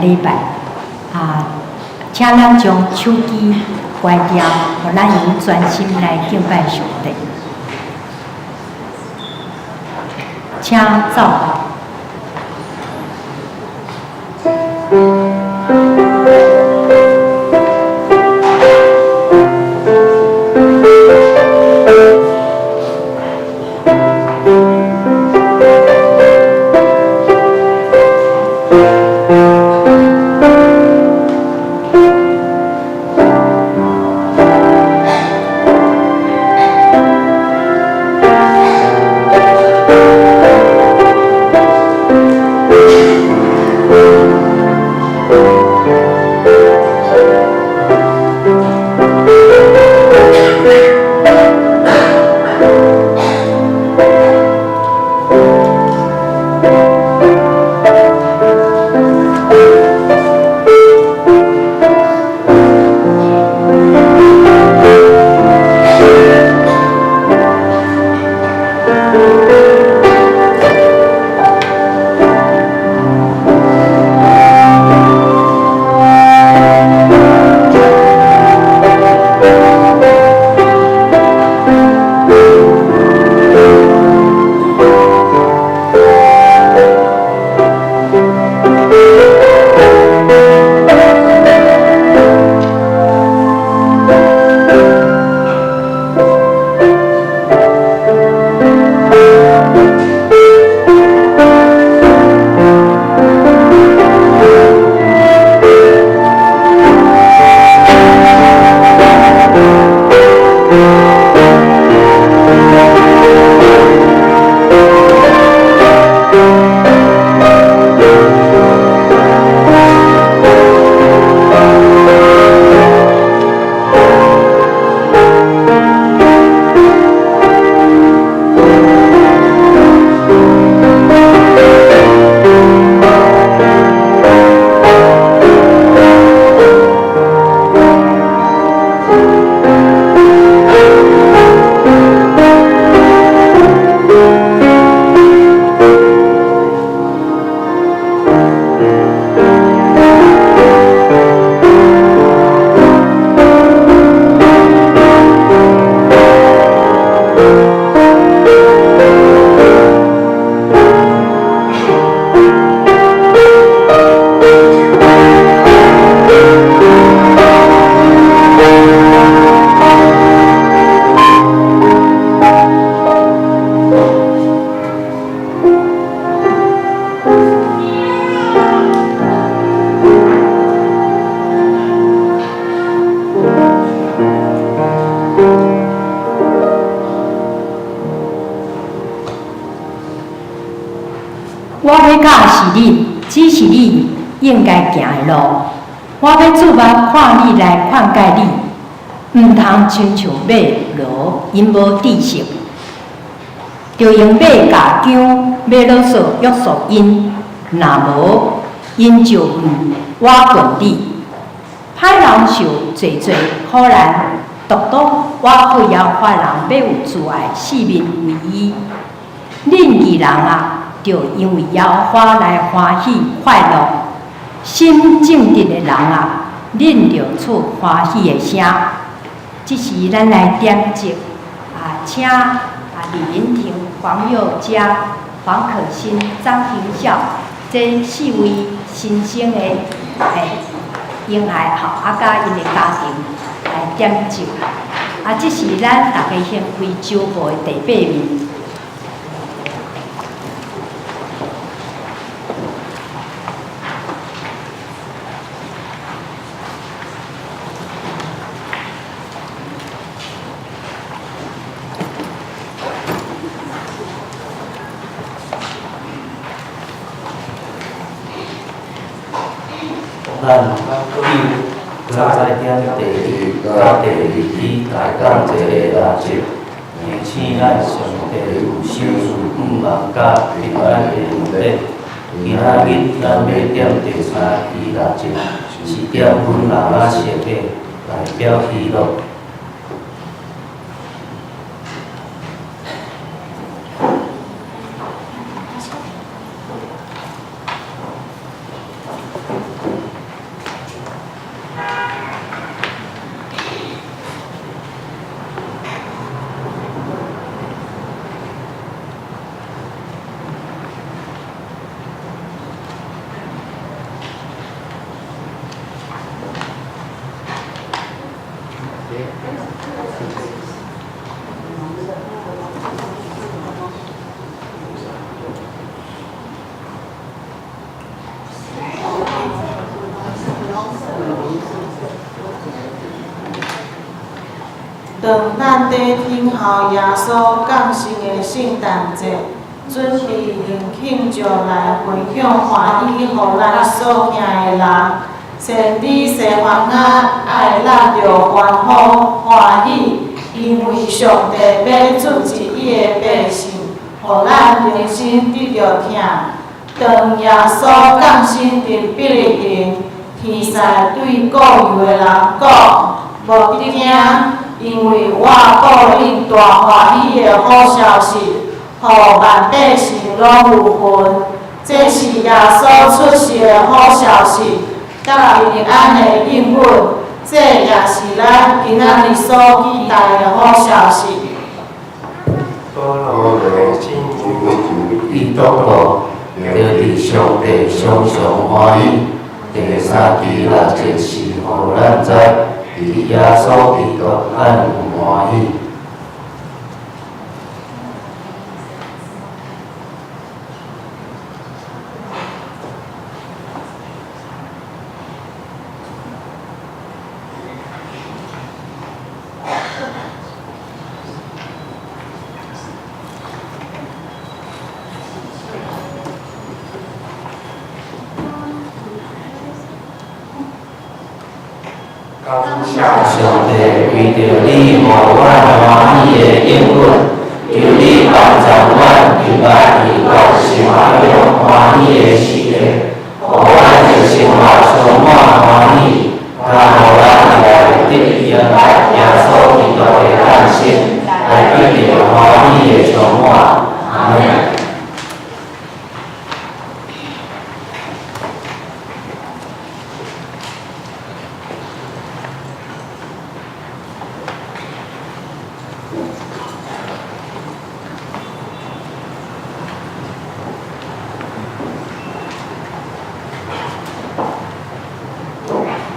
礼拜请咱将手机关掉，互咱用专心来敬拜上帝。请走吧。我要教是你，只是你应该行的路。我要注目看你来劝诫你，毋通亲像马骡，因无知识，着用马架姜，马老嫂约束因，若无，因就挖滚你。歹人受侪苦难，独我会要法人要有自爱，性命为依。恁义人啊！就因为妖花来欢喜快乐，心正直的人啊，恁就出欢喜的声。这是咱来点击请李林婷、黄宥嘉、黄可欣、张庭孝这4位新生的婴孩甲因的家庭来点击。这是咱大家先为招募的第8名。咱在点第1到第2期大讲一个垃圾，提醒咱上帝有手术5万甲平安的能力。今仔日咱要点第3期垃圾，是点阮妈妈写的，代表喜乐。当咱在听候耶稣降生的圣诞节，准备迎庆祝来分享欢喜，予咱所敬的人。先知西番仔爱咱着欢呼欢喜，因为上帝要主治伊的百姓，予咱人生得着疼。当耶稣降生伫伯利恒，天使对古有的人讲：无必惊。因为我报恁大欢喜的好消息，予万百姓拢有份。这是耶稣出世的好消息，甲平安的应允。这也是咱今仔日所期待的好消息。基督徒着伫上帝常常欢喜。第三期6节是，予咱知。伫耶稣基督咱有欢喜。上帝为着你，予阮欢喜的应允，求你帮助阮明白伊到生活中欢喜的事个，予阮的生活充满欢喜，甲予咱来得迎来耶稣基督的诞生，来得着欢喜的充满。阿门。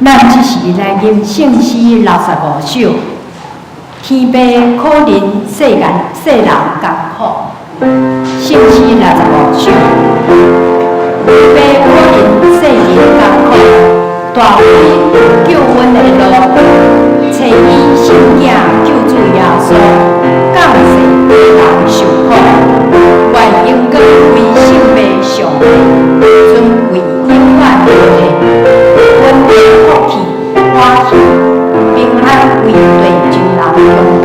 咱即时来念圣诗65首，天父可能世人艰苦。圣诗65首，天父可能世人艰苦，大开救恩的路，找伊圣囝救主耶稣，降世为人受苦，愿永光为圣父上帝，尊贵永远的稳定福气欢喜平安为对众人中间。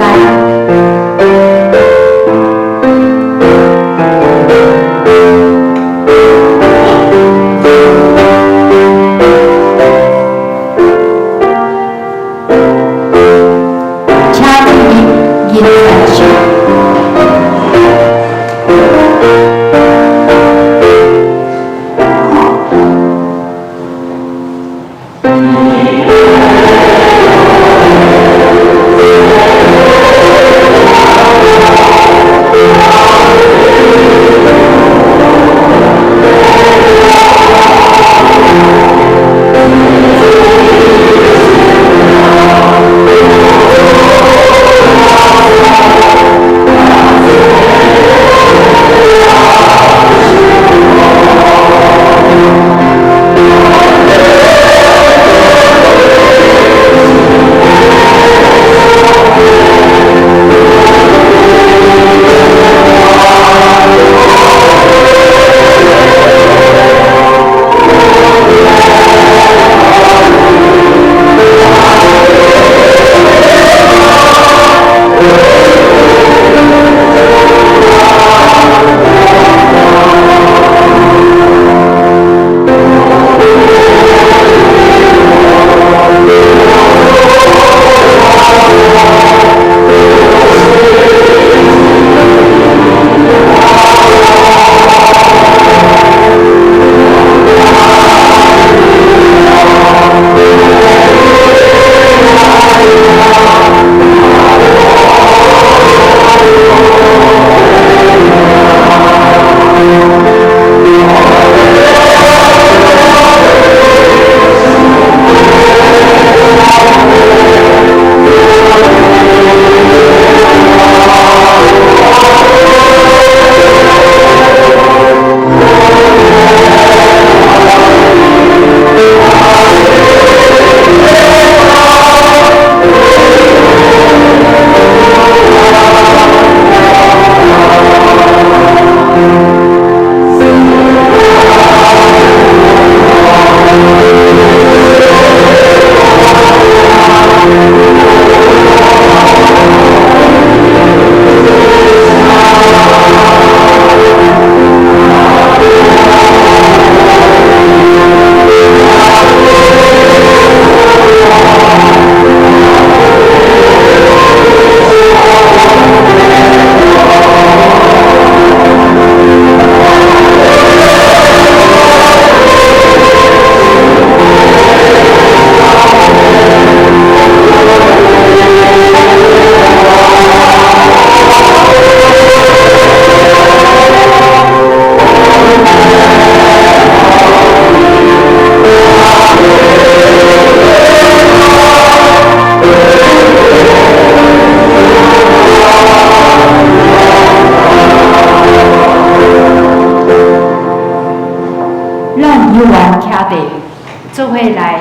做伙来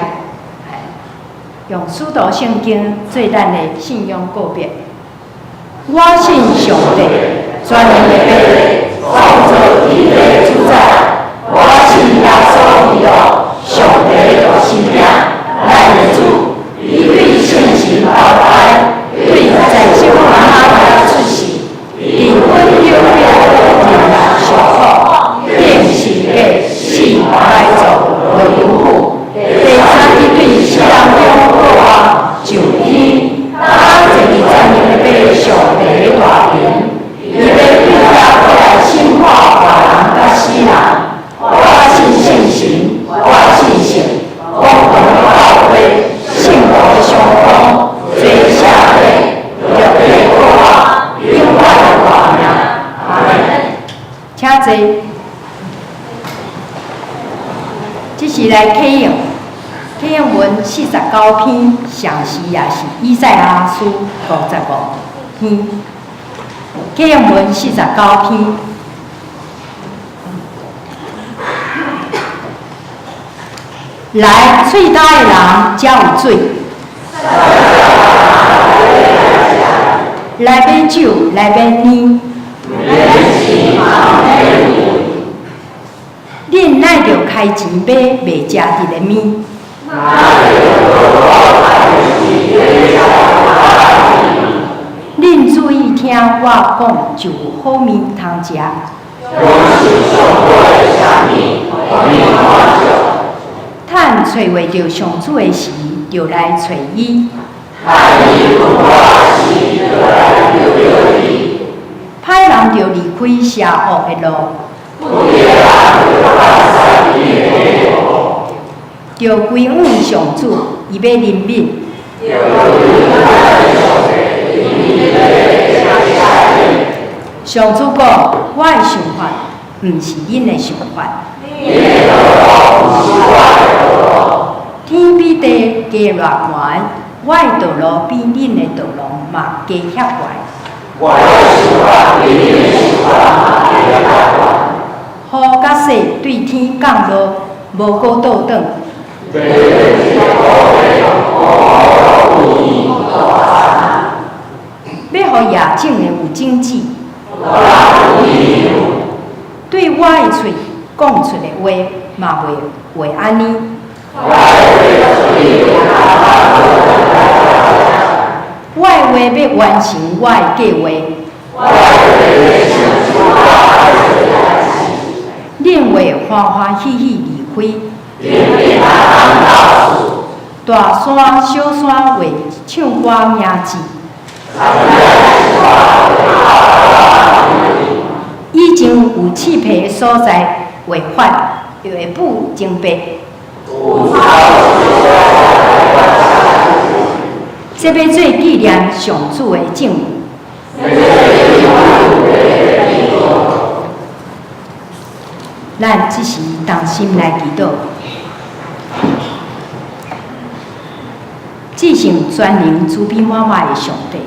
用使徒圣经做咱的信仰告别。我信上帝，全能的父，创造天地主宰。我信耶稣基督，上帝的生命，咱的主，伊对圣神投胎，对在小妈妈出世，离婚有了人受苦，变是个死来做为父。第三日对世人中国王上天，他这个全能的父上帝的大名，伊要对他过来审判活人甲死人。我信圣神，我信神，共同教会，信徒相通，最下的约会国啊，永远的大名。阿门。请坐。这是来启用。启用文49篇，上时也是以赛亚书55篇。启用文49篇。来，喙焦的人才有水。来买酒，来买烟。恁乃着开钱买袂食得的面。恁注意听我讲，就有好面通食。趁找袂着上主的时，就来找伊。歹人就离开邪恶的路，就归往上主，伊要怜悯。上主讲：我的想法，毋是恁的想法。天比地加偌悬，我的道路比恁的道路嘛加遐悬。雨甲雪对天降落，无搁倒转。要互野种的有经济，对我的喙讲出的话嘛袂安尼。我的话要完成我的计划。恁会欢欢喜喜离开。大山小山会唱歌名字。以前有刺皮的所在会发，又会补精白。这要做纪念上主的证据。咱只是同心来祈祷，至圣全能慈悲满满的上帝，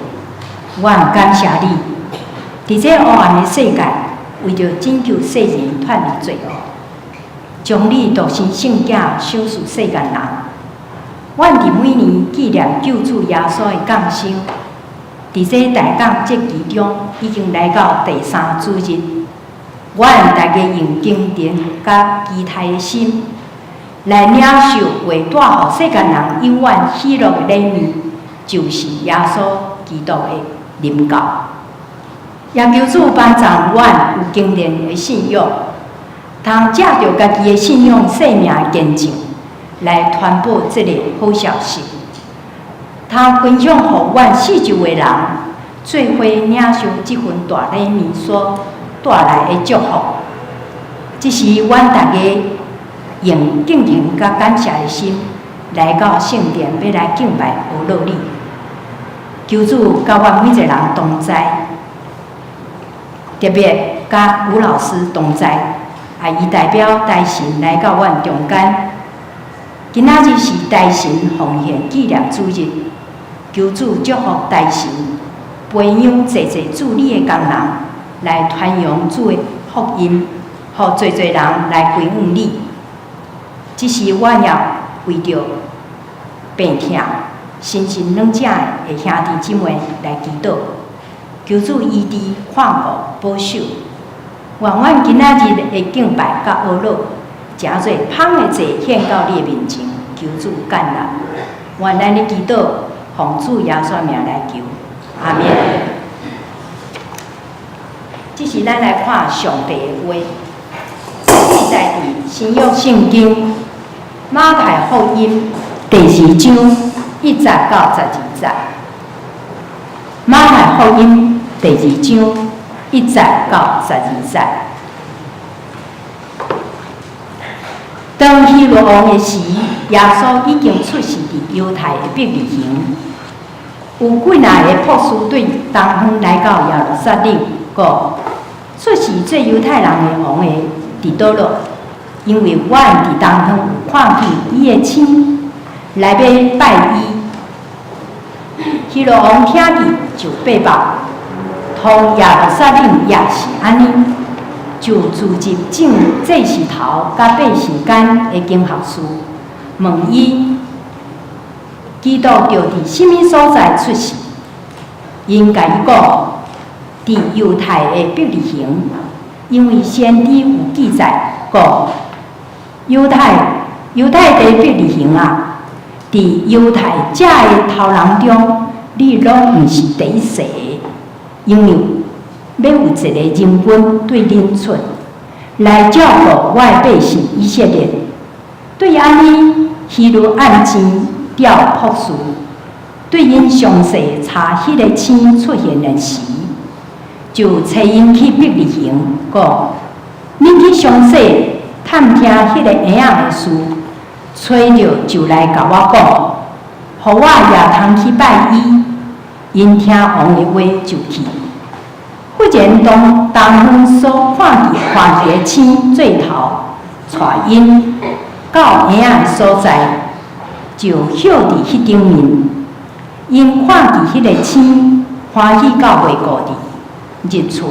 我感谢你，伫这黑暗的世界，为着拯救世人脱离罪恶，将你独生圣子赏赐世间人。阮伫每年纪念救主耶稣的降生，伫这大降节期中，已经来到第3主日。阮大家用虔诚甲期待的心，来领受为带予世间人永远喜乐的礼物，就是耶稣基督的临教。也求主帮助阮有坚定的信仰，通借着家己的信仰生命的见证，来传播这个好消息，通分享予阮四周的人，做伙领受这份大礼物所带来的祝福。这是阮大家用敬虔甲感谢的心来到圣殿，要来敬拜阿罗尼。求主甲阮每一个人同在，特别甲吴老师同在，伊代表大神来到阮中间。今仔日是大神奉献纪念主日，求主祝福大神，培养济主理的工人来传扬主的福音，互济人来归向你。这是我要为着病痛、身心软者的兄弟姊妹来祈祷，求主医治、看顾、保守。愿阮今仔日的敬拜甲学乐，诚侪芳的祭献到你的面前，求主干纳。愿咱的祈祷奉主耶稣名来求，阿免。这是咱来看上帝的话，记载伫新约圣经马太福音第2章1节到12节。马太福音第2章1节到12节。当希罗王的时，耶稣已经出世伫犹太的伯利恒。有几若个博士对东方来到耶路撒冷，讲出世做犹太人的王的伫倒落？因为阮伫东方有看见伊的星，来要拜伊。希罗王听见就背报，同耶路撒冷也是安尼。就组织正祭司头甲百姓间的经学士，问伊基督着伫什么所在出世？因甲伊讲，伫犹太的伯利恒，因为先知有记载讲，犹太地伯利恒啊，伫犹太遮的头人中，你拢毋是第一世的，因为要有一个人君对恁出，来照顾我的百姓以色列。对安尼，希罗按钱调博士，对因详细查迄个星出现的时，就找因去伯利恒，讲：恁去详细探听迄个婴仔的事，找着就来甲我讲，互我也通去拜伊。因听王的话就去。忽然东方所看见个星最头，带因到婴仔的所在，就歇伫迄顶面。因看见迄个星，欢喜到袂顾伫。日出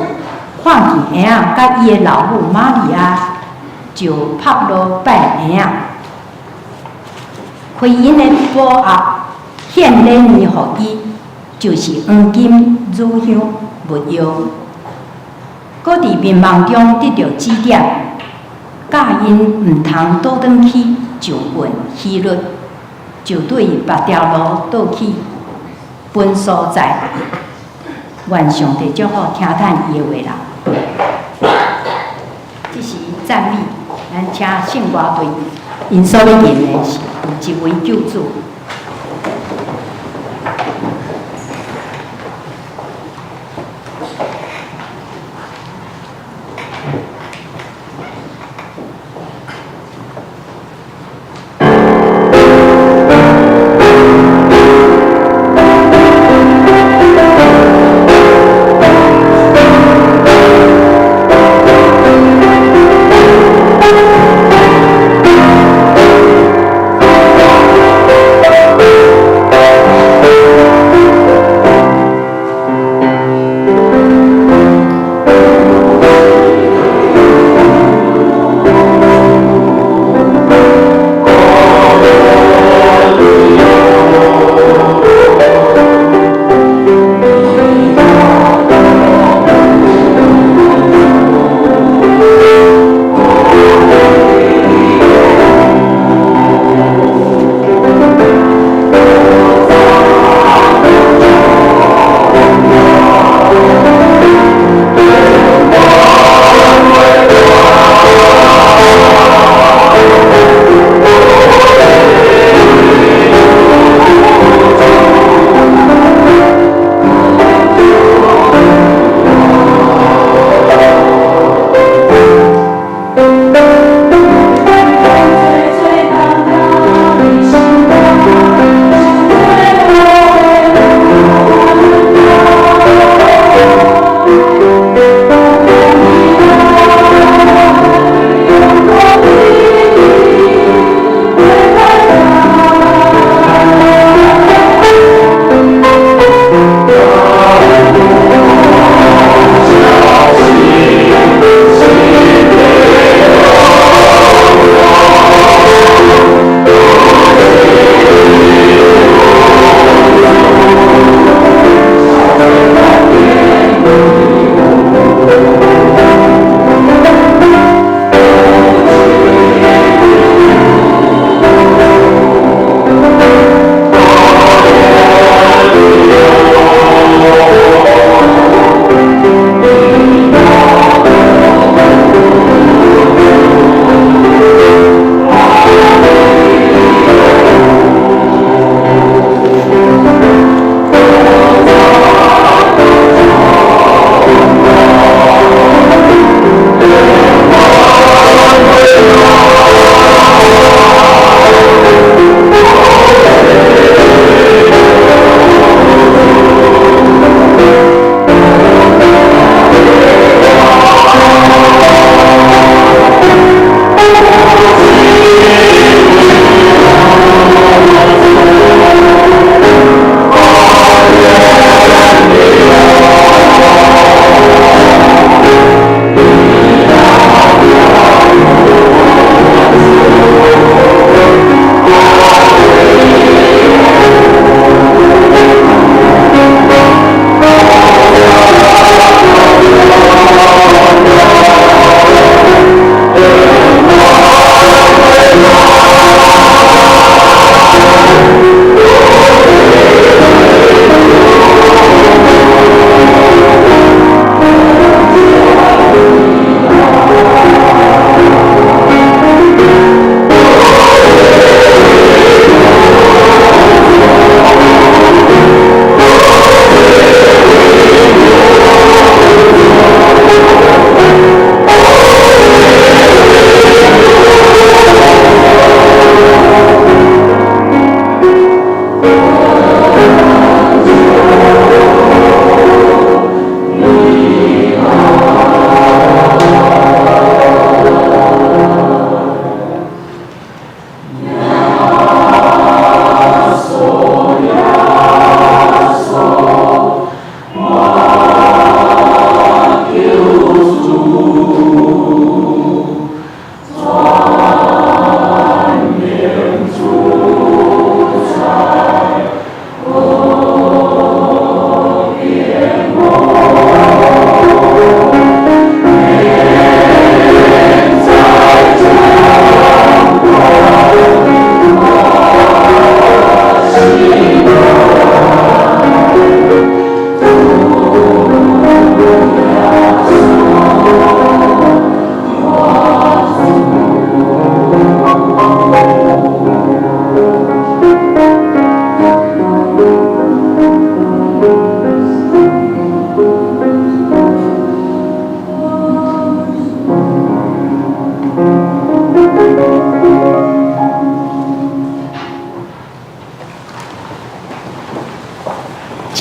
看见婴仔甲伊的老母玛利亚，就拍落拜婴仔。回因的宝盒献礼物互伊，就是黄金、乳香、木药。搁伫迷茫中得到指点，教因毋通倒转去上问希律，就对别条路倒去本所在。愿上帝祝福听叹伊的话啦。这是赞美，咱请圣歌队因所要演的是有一位救主。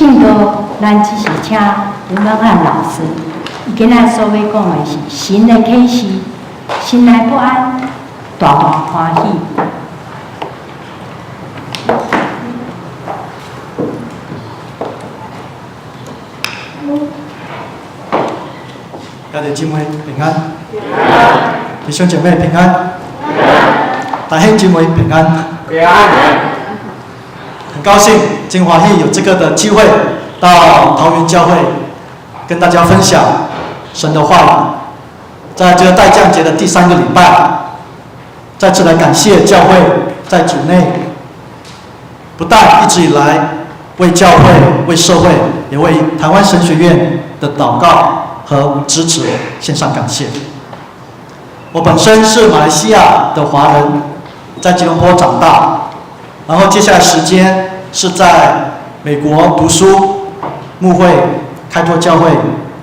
信徒，咱只是请吴文汉老师，伊今仔所要讲的是神的启示，心内不安，大大欢喜。家弟姊妹平安，弟兄姐妹平安，弟兄姊妹平安，平安。很高兴金华义有这个的机会到桃园教会跟大家分享神的话语。在这个代降节的第3个礼拜，再次来感谢教会在主内，不但一直以来为教会、为社会，也为台湾神学院的祷告和支持献上感谢。我本身是马来西亚的华人，在吉隆坡长大，然后接下来时间是在美国读书、牧会、开拓教会，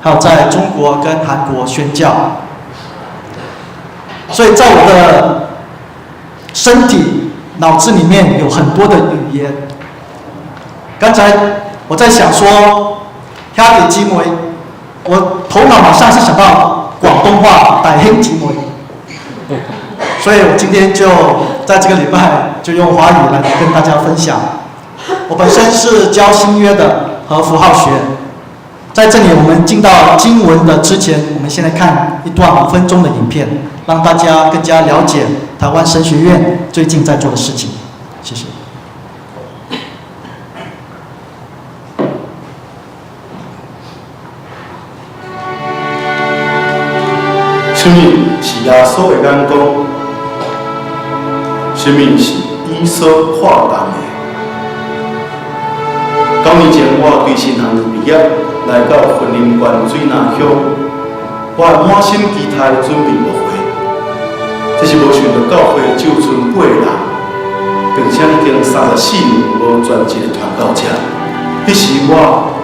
还有在中国跟韩国宣教。所以在我的身体、脑子里面有很多的语言。刚才我在想说，兄弟姊妹，我头脑马上是想到广东话，弟兄姊妹，所以我今天就在这个礼拜就用华语来跟大家分享。我本身是教新约的和符号学，在这里我们进到经文的之前，我们先来看一段5分钟的影片，让大家更加了解台湾神学院最近在做的事情。谢谢。什么是耶稣的眼光？什么是伊所看重的？9年前，我对神学院毕业，来到婚姻县水南乡，我满心期待准备牧会，这是无想到教会就剩8个人，并且已经34年无全职的传教者。迄时我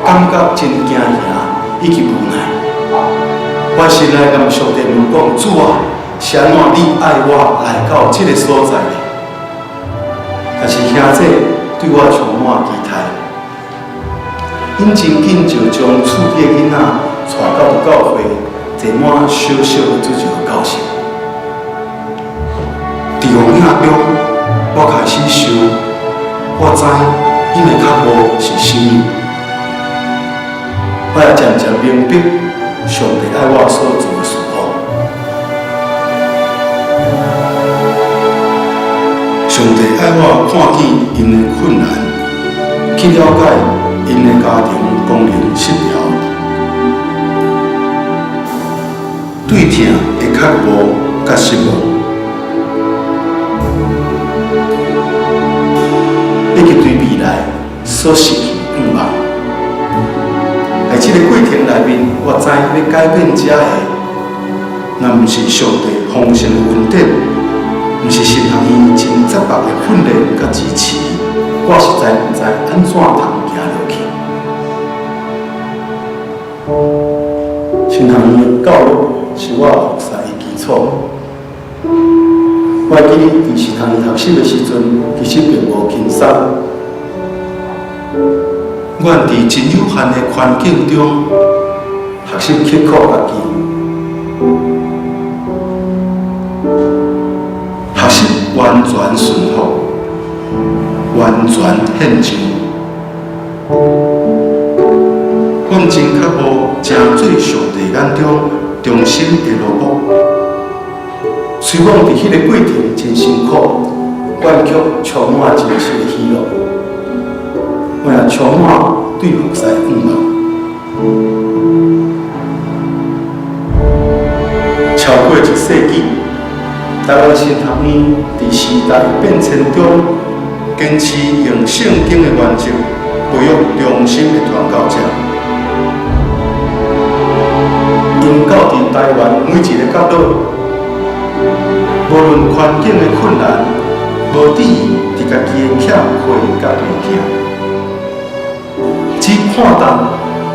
感觉真惊吓，以及无奈。我心内甲上帝问讲：主啊，是安怎你爱我来到这个所在呢？但是兄弟对我充满期待，因真紧就将厝边的囡仔带到教会，坐满小小的主日教室。伫红影中，我开始想，我知因的脚步是什么，我也渐渐明白。上帝爱我所做的事务，上帝爱我看见因的困难，去了解因的家庭功能失调，对疼的较无甲失望，以及对未来所失去盼望。在这个过程内面，我知要改变这个，若不是上帝丰盛的恩典，不是神学院真扎实的训练甲支持，我实在不知安怎通行落去。神学院的教育是我学识的基础。我记得伫神学院学习的时阵，其实并无轻松。我伫真有限的环境中学习刻苦家己，学习完全顺服，完全献上。我真较无正做上帝眼中忠心的萝卜。虽讲伫迄个过程真辛苦，我却充满真实的喜乐。我也充满对服侍的盼望。超过1世纪，台湾神学院伫时代变迁中，坚持用圣经的原则培育忠心的传教者。因到伫台湾每一个角落，无论环境的困难，无质疑伫家己的欠亏甲背痛。只看重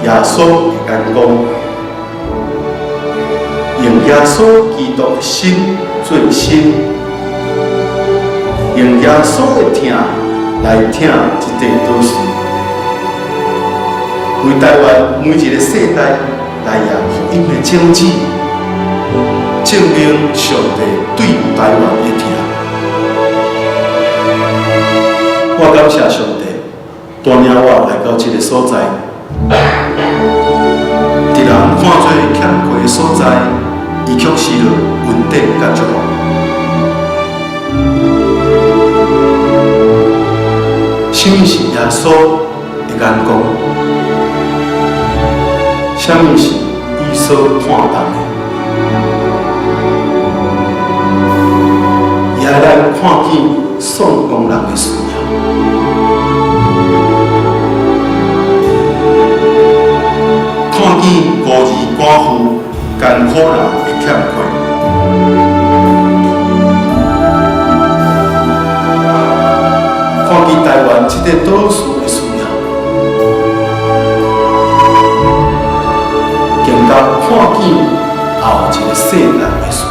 耶稣的眼光，用耶稣基督的心做心，用耶稣的疼来疼一地都市。为台湾每一个世代来扬福音的种子，证明上帝对台湾的疼。我感谢上帝，带领我来到这个所在，伫人看做欠缺的所在，伊却是了稳定甲祝福。什么是耶稣的眼光？什么是伊所看重的？也让咱看见送工人的需要，看见孤儿寡妇、艰苦人的欠缺，看见台湾这个岛屿的需要，更加看见后一个世代的需要。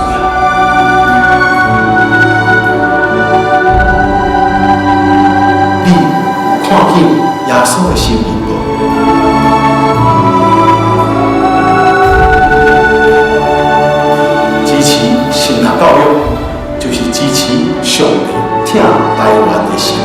你有看见耶稣的生命无？支持神学教育，就是支持上帝疼台湾的心意。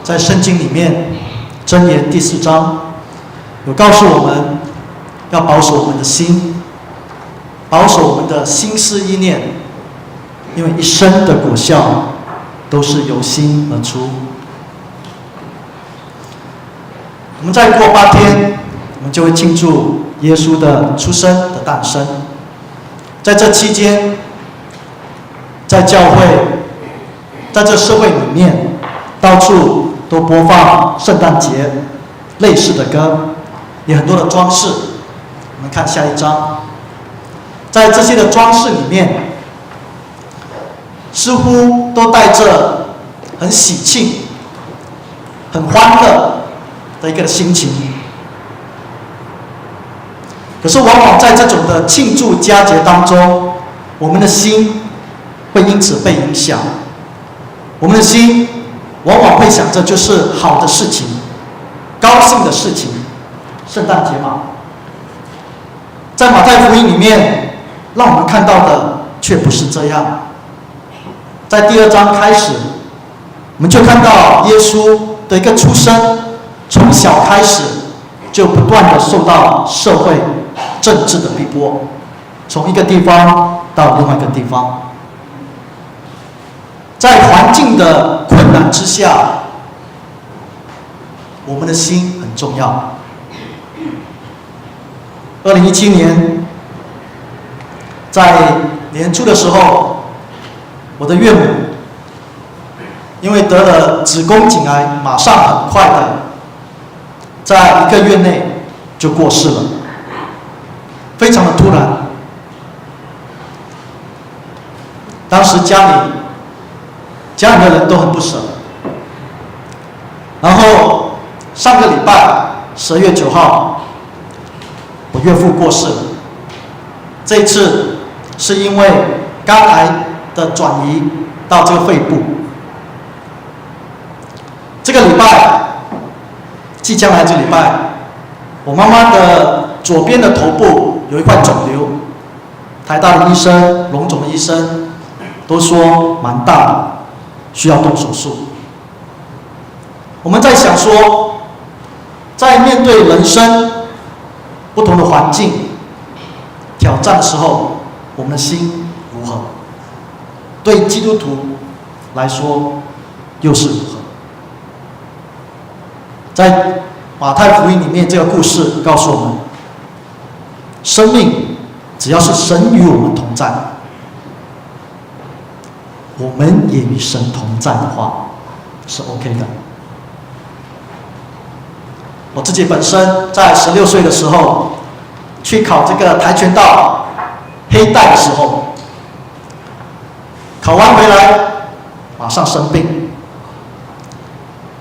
在圣经里面，箴言第4章有告诉我们，要保守我们的心，保守我们的心思意念，因为一生的果效都是由心而出。我们再过8天，我们就会庆祝耶稣的出生的诞生。在这期间，在教会，在这社会里面，到处都播放圣诞节类似的歌，也很多的装饰。我们看下一章，在这些的装饰里面，似乎都带着很喜庆、很欢乐的一个心情。可是往往在这种的庆祝佳节当中，我们的心会因此被影响，我们的心往往会想着就是好的事情、高兴的事情，圣诞节嘛。在马太福音里面，让我们看到的却不是这样。在第2章开始，我们就看到耶稣的一个出生，从小开始就不断的受到社会、政治的逼迫，从一个地方到另外一个地方。在环境的困难之下，我们的心很重要。2017年，在年初的时候，我的岳母因为得了子宫颈癌，马上很快的，在1个月内就过世了，非常的突然。当时家里的人都很不舍。然后上个礼拜12月9号，我岳父过世了。这一次是因为肝癌的转移到这个肺部。这个礼拜，即将来这礼拜，我妈妈的左边的头部有一块肿瘤，台大的医生、荣总的医生都说蛮大的，需要动手术。我们在想说，在面对人生不同的环境挑战的时候，我们的心如何？对基督徒来说又是如何？在马太福音里面，这个故事告诉我们，生命只要是神与我们同在，我们也与神同在的话，是 OK 的。我自己本身在16岁的时候去考这个跆拳道黑带的时候，考完回来马上生病，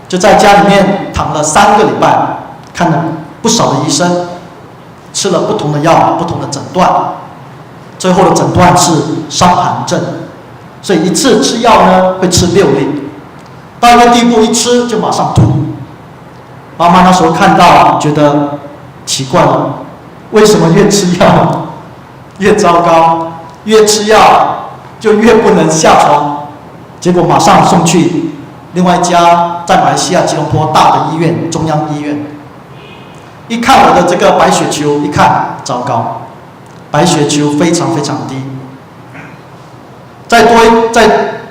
就在家里面躺了3个礼拜，看了不少的医生，吃了不同的药，不同的诊断，最后的诊断是伤寒症，所以一次吃药呢会吃6粒，到一个地步一吃就马上吐。妈妈那时候看到觉得奇怪了，为什么越吃药越糟糕，越吃药就越不能下床？结果马上送去另外一家在马来西亚吉隆坡大的医院，中央医院。一看我的这个白血球，一看糟糕，白血球非常非常低。再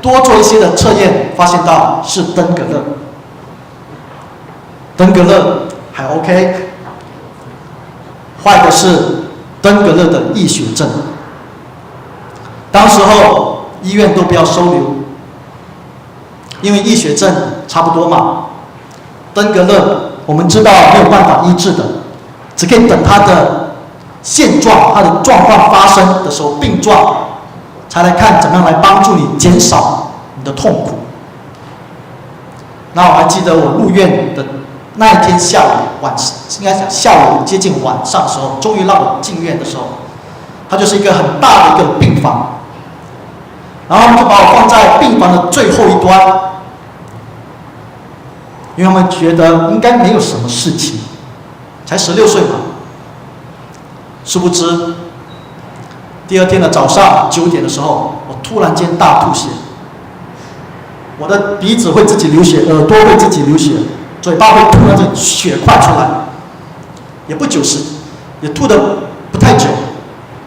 多做一些的测验，发现到是登革热。登革热还 OK， 坏的是登革热的溢血症。当时候医院都不要收留，因为溢血症差不多嘛。登革热我们知道没有办法医治的，只可以等它的现状、它的状况发生的时候，病状才来看怎么样来帮助你减少你的痛苦。那我还记得我入院的那一天下午应该讲下午接近晚上的时候，终于让我进院的时候，它就是一个很大的一个病房，然后他们就把我放在病房的最后一端，因为他们觉得应该没有什么事情，才16岁嘛。殊不知，第二天的早上9点的时候，我突然间大吐血，我的鼻子会自己流血，耳朵会自己流血，嘴巴会吐那种血块出来，也不久时，也吐得不太久，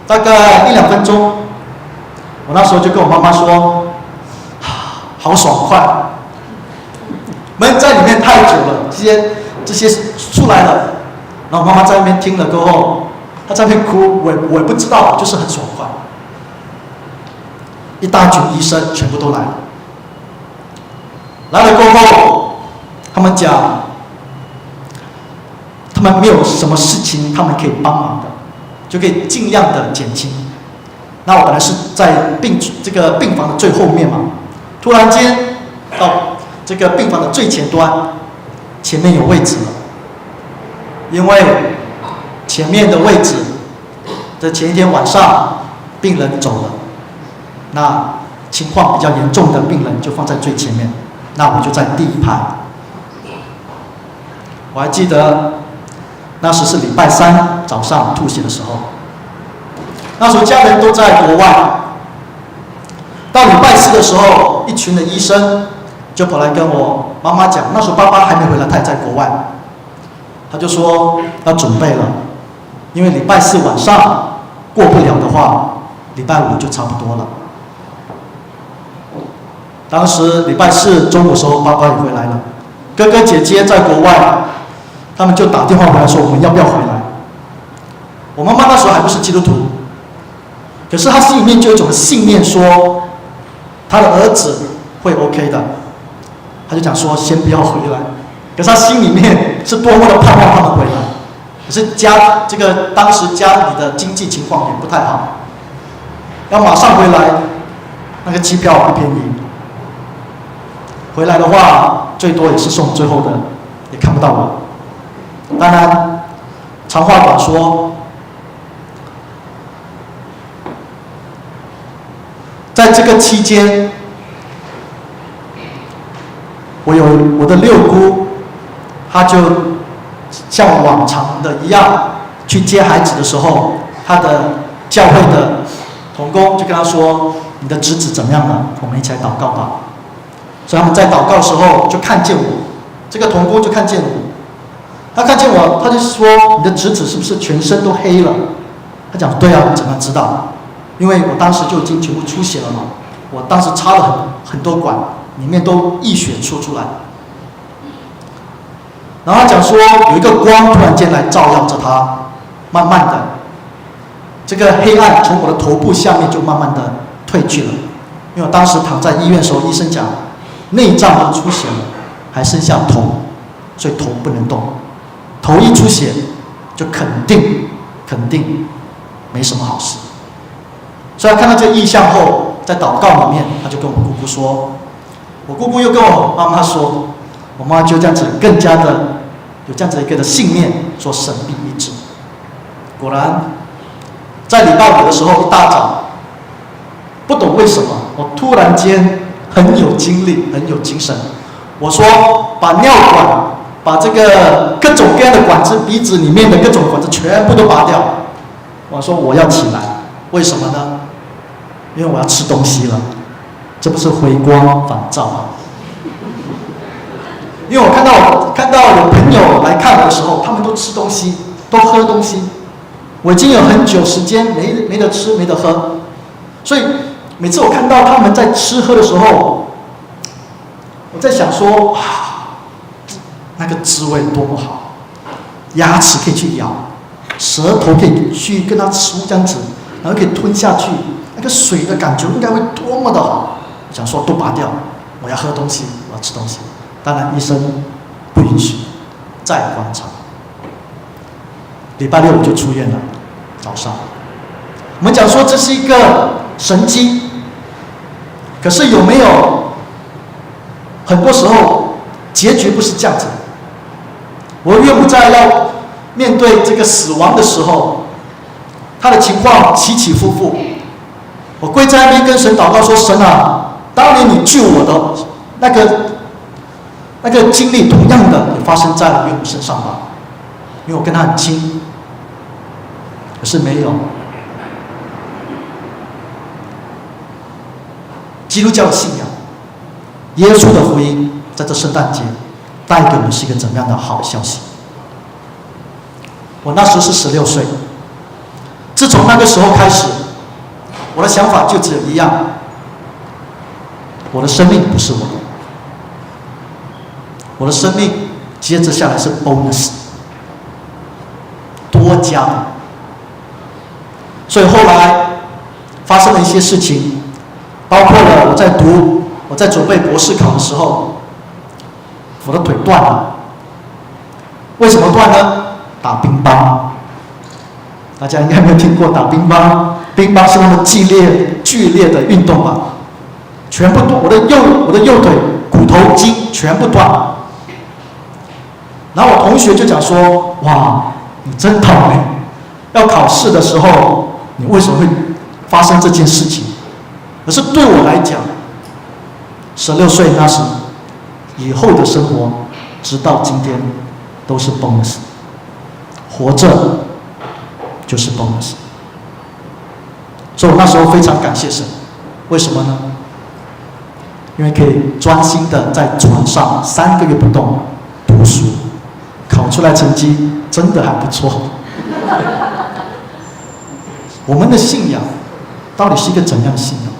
大概1-2分钟。我那时候就跟我妈妈说，好爽快，闷在里面太久了，这些出来了。然后我妈妈在那边听了过后，她在那边哭，我也不知道，就是很爽快。一大群医生全部都来了，来了过后，他们讲，他们没有什么事情他们可以帮忙的，就可以尽量的减轻。那我本来是在这个病房的最后面嘛，突然间到这个病房的最前端，前面有位置了，因为前面的位置的前一天晚上病人走了，那情况比较严重的病人就放在最前面，那我就在第1排。我还记得那时是礼拜3早上吐血的时候，那时候家人都在国外。到礼拜4的时候，一群的医生就跑来跟我妈妈讲，那时候爸爸还没回来，他也在国外。他就说要准备了，因为礼拜4晚上过不了的话，礼拜5就差不多了。当时礼拜4中午的时候，爸爸也回来了，哥哥姐姐在国外，他们就打电话回来说我们要不要回来。我妈妈那时候还不是基督徒，可是她心里面就有一种信念说她的儿子会 OK 的，她就讲说先不要回来。可是她心里面是多么的盼望他们回来，可是当时家里的经济情况也不太好，要马上回来，那个机票不便宜，回来的话最多也是送最后的，也看不到我。当然长话短说，在这个期间，我有我的六姑，她就像往常的一样去接孩子的时候，她的教会的同工就跟她说：“你的侄子怎么样了？我们一起来祷告吧。”所以他们在祷告的时候就看见我，这个同工就看见我，他看见我，他就说：“你的侄子是不是全身都黑了？”他讲：“对啊，怎么知道？因为我当时就已经全部出血了嘛，我当时插了很多管，里面都溢血出来。”然后他讲说，有一个光突然间来照耀着他，慢慢的，这个黑暗从我的头部下面就慢慢的退去了。因为我当时躺在医院的时候，医生讲内脏都出血了，还剩下头，所以头不能动。头一出血，就肯定没什么好事。所以他看到这个异象后，在祷告里面，他就跟我姑姑说，我姑姑又跟我妈妈说，我妈就这样子更加的有这样子一个的信念，说神必医治。果然，在礼拜5的时候一大早，不懂为什么，我突然间很有精力，很有精神。我说把尿管，把这个各种各样的管子，鼻子里面的各种管子全部都拔掉。我说我要起来，为什么呢？因为我要吃东西了。这不是回光返照吗？因为我看到有朋友来看我的时候，他们都吃东西，都喝东西。我已经有很久时间没得吃没得喝，所以每次我看到他们在吃喝的时候，我在想说，那个滋味多么好，牙齿可以去咬，舌头可以去跟它吃这样子，然后可以吞下去，那个水的感觉应该会多么的好。我想说都拔掉，我要喝东西，我要吃东西。当然医生不允许，再观察。礼拜6我就出院了，早上。我们讲说这是一个神迹，可是有没有很多时候结局不是这样子？我岳母在要面对这个死亡的时候，她的情况起起伏伏。我跪在那边跟神祷告说：“神啊，当年你救我的那个经历，同样的也发生在我岳母身上吧？因为我跟她很亲。”可是没有。基督教的信仰，耶稣的福音，在这圣诞节带给我们是一个怎么样的好消息？我那时是16岁，自从那个时候开始，我的想法就只有一样：我的生命不是我的，我的生命接着下来是 bonus， 多加的。所以后来发生了一些事情，包括了我在准备博士考的时候，我的腿断了。为什么断呢？打乒乓。大家应该没有听过打乒乓，乒乓是那么剧烈的运动吧？全部断，我的右腿骨头筋全部断了。然后我同学就讲说：“哇，你真倒霉！要考试的时候，你为什么会发生这件事情？”可是对我来讲，16岁那时以后的生活，直到今天都是 bonus， 活着就是 bonus。所以我那时候非常感谢神，为什么呢？因为可以专心的在床上3个月不动读书，考出来成绩真的还不错。我们的信仰到底是一个怎样的信仰？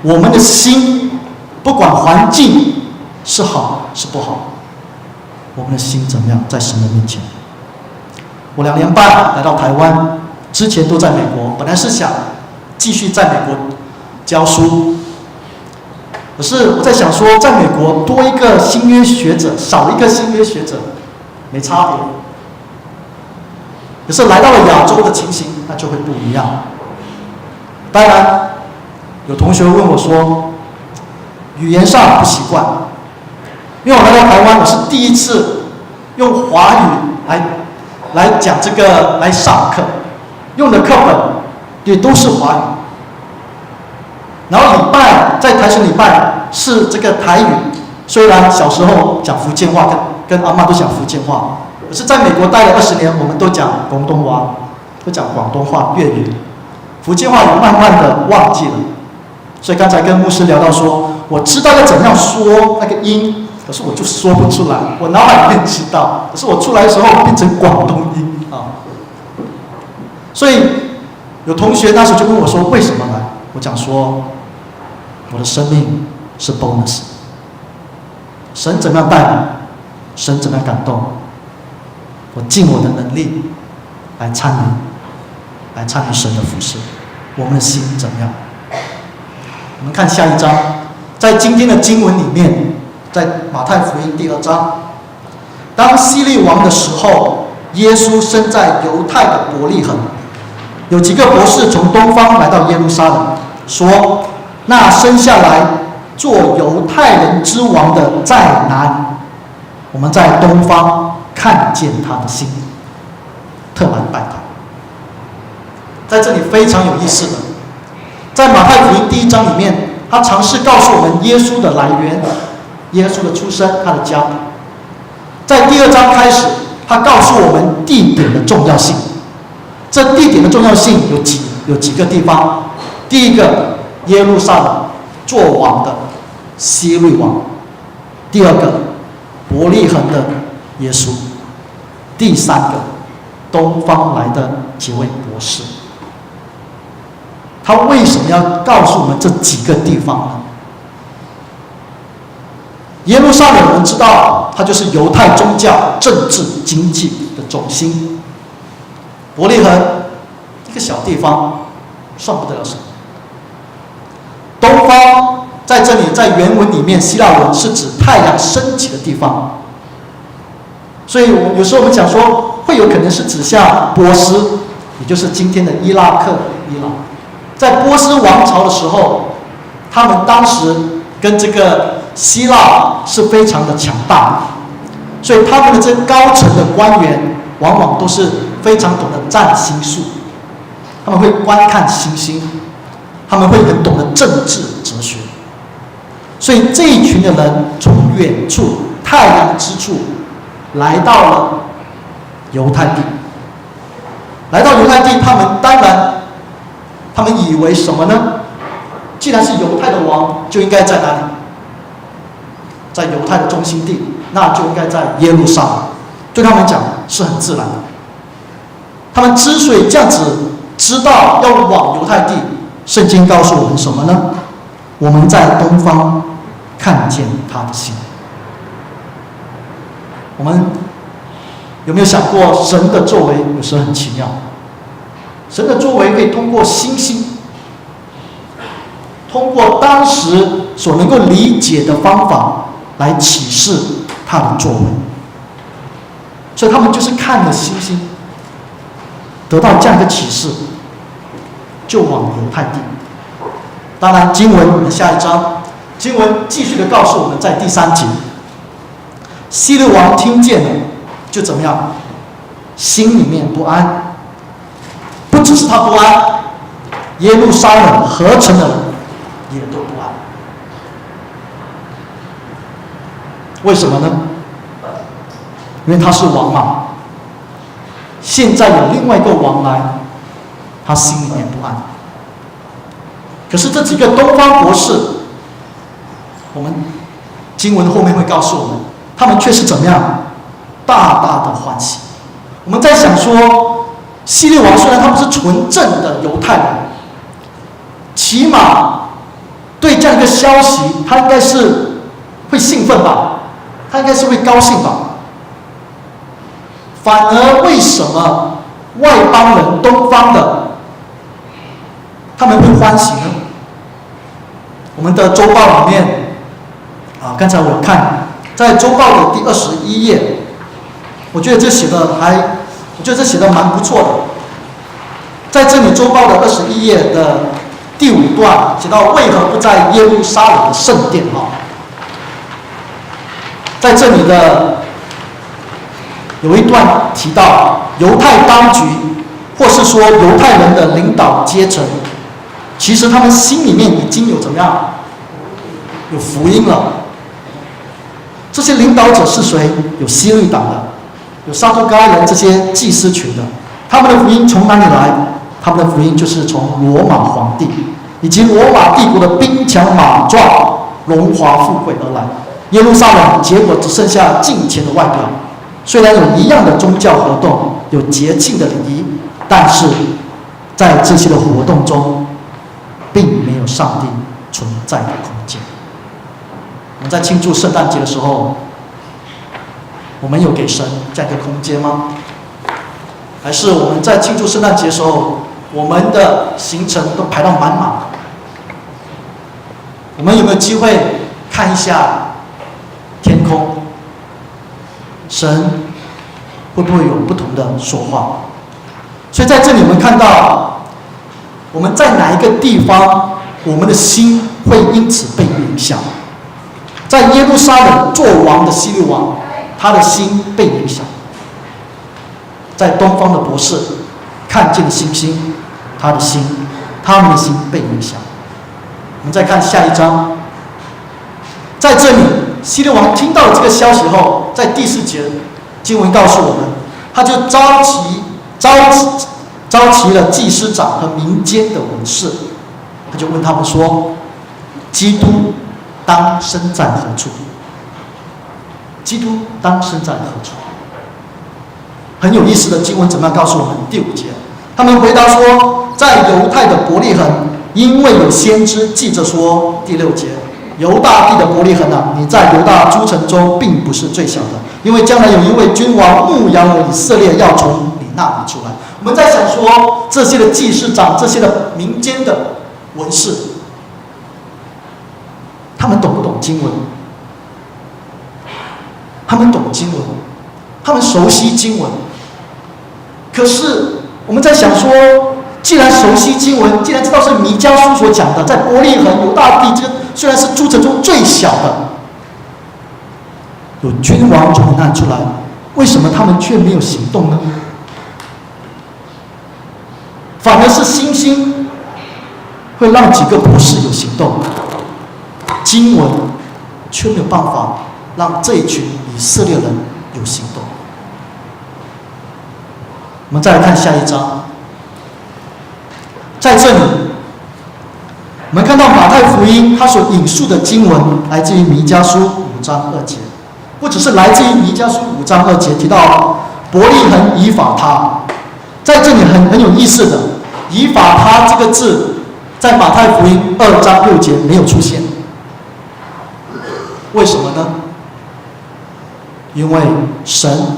我们的心，不管环境是好是不好，我们的心怎么样在神的面前？我2年半来到台湾，之前都在美国，本来是想继续在美国教书，可是我在想说，在美国多一个新约学者，少一个新约学者，没差别。可是来到了亚洲的情形，那就会不一样。当然，有同学问我说，语言上不习惯，因为我来到台湾，我是第一次用华语来讲这个来上课，用的课本也都是华语。然后礼拜在台神礼拜是这个台语，虽然小时候讲福建话，跟阿嬷都讲福建话，可是在美国待了20年，我们都讲广东话，都讲广东话、粤语，福建话也慢慢的忘记了。所以刚才跟牧师聊到说，我知道要怎样说那个音，可是我就说不出来。我脑海里面知道，可是我出来的时候变成广东音啊。所以有同学那时候就问我说，为什么来？我讲说，我的生命是 bonus。神怎么样带领，神怎么样感动，我尽我的能力来参与神的服事。我们的心怎么样？我们看下一章，在今天的经文里面，在马太福音第2章，当希律王的时候，耶稣生在犹太的伯利恒。有几个博士从东方来到耶路撒冷，说：“那生下来做犹太人之王的在哪？我们在东方看见他的心，特来拜他。”在这里非常有意思的，在马太福音第1章里面，他尝试告诉我们耶稣的来源，耶稣的出生，他的家。在第2章开始，他告诉我们地点的重要性。这地点的重要性有几个地方。第一个，耶路撒冷做王的希律王；第二个，伯利恒的耶稣；第三个，东方来的几位博士。他为什么要告诉我们这几个地方呢？耶路撒冷，我们知道它就是犹太宗教、政治、经济的中心。伯利恒一个小地方，算不得了什么。东方在这里，在原文里面，希腊文是指太阳升起的地方。所以有时候我们讲说，会有可能是指向波斯，也就是今天的伊拉克、伊朗。在波斯王朝的时候，他们当时跟这个希腊是非常的强大，所以他们的这高层的官员往往都是非常懂得占星术，他们会观看星星，他们会很懂得政治哲学。所以这一群的人从远处太阳之处来到了犹太地，来到犹太地，他们以为什么呢？既然是犹太的王，就应该在哪里？在犹太的中心地，那就应该在耶路撒冷。对他们讲是很自然的。他们之所以这样子知道要往犹太地，圣经告诉我们什么呢？我们在东方看见他的心。我们有没有想过，神的作为有时候很奇妙？神的作为可以通过星星，通过当时所能够理解的方法来启示他的作为。所以他们就是看了星星，得到这样一个启示，就往犹太地。当然，经文我们下一章，经文继续的告诉我们，在第3节，希律王听见了，就怎么样？心里面不安。不只是他不安，耶路撒冷合城的人也都不安。为什么呢？因为他是王嘛。现在有另外一个王来，他心里面不安。可是这几个东方博士，我们经文后面会告诉我们，他们却是怎么样？大大的欢喜。我们在想说，希律王虽然他不是纯正的犹太人，起码对这样一个消息，他应该是会兴奋吧，他应该是会高兴吧。反而为什么外邦人、东方的，他们会欢喜呢？我们的周报里面，刚才我看在周报的第21页，我觉得这写的蛮不错的。在这里周报的21页的第5段写到，为何不在耶路撒冷的圣殿？在这里的有一段提到，犹太当局或是说犹太人的领导阶层，其实他们心里面已经有怎么样？有福音了。这些领导者是谁？有希律党的，有撒都该人这些祭司群的。他们的福音从哪里来？他们的福音就是从罗马皇帝以及罗马帝国的兵强马壮、荣华富贵而来。耶路撒冷结果只剩下敬虔的外表，虽然有一样的宗教活动，有节庆的礼仪，但是在这些的活动中，并没有上帝存在的空间。我们在庆祝圣诞节的时候，我们有给神这样一个空间吗？还是我们在庆祝圣诞节的时候，我们的行程都排到满满？我们有没有机会看一下天空？神会不会有不同的说话？所以在这里我们看到，我们在哪一个地方，我们的心会因此被影响。在耶路撒冷做王的希律王，他的心被影响。在东方的博士看见星星，他的心，他们的心被影响。我们再看下一章，在这里希律王听到了这个消息后，在第4节经文告诉我们，他就召集了祭司长和民间的文士，他就问他们说：基督当身在何处？基督当身在何处？很有意思的经文怎么样告诉我们？第5节，他们回答说，在犹太的伯利恒，因为有先知记着说。第6节，犹大地的伯利恒啊，你在犹大诸城中并不是最小的，因为将来有一位君王牧养我以色列，要从你那里出来。我们在想说，这些的祭司长，这些的民间的文士，他们懂不懂经文？他们懂经文，他们熟悉经文。可是我们在想说，既然熟悉经文，既然知道是弥迦书所讲的，在伯利恒犹大地，这个虽然是诸城中最小的，有君王从那出来，为什么他们却没有行动呢？反而是星星会让几个博士有行动，经文却没有办法让这一群以色列人有行动。我们再来看下一章，在这里我们看到马太福音他所引述的经文来自于弥迦书5章2节，不只是来自于弥迦书5章2节提到伯利恒以法他，在这里很有意思的，以法他这个字在马太福音2章6节没有出现，为什么呢？因为神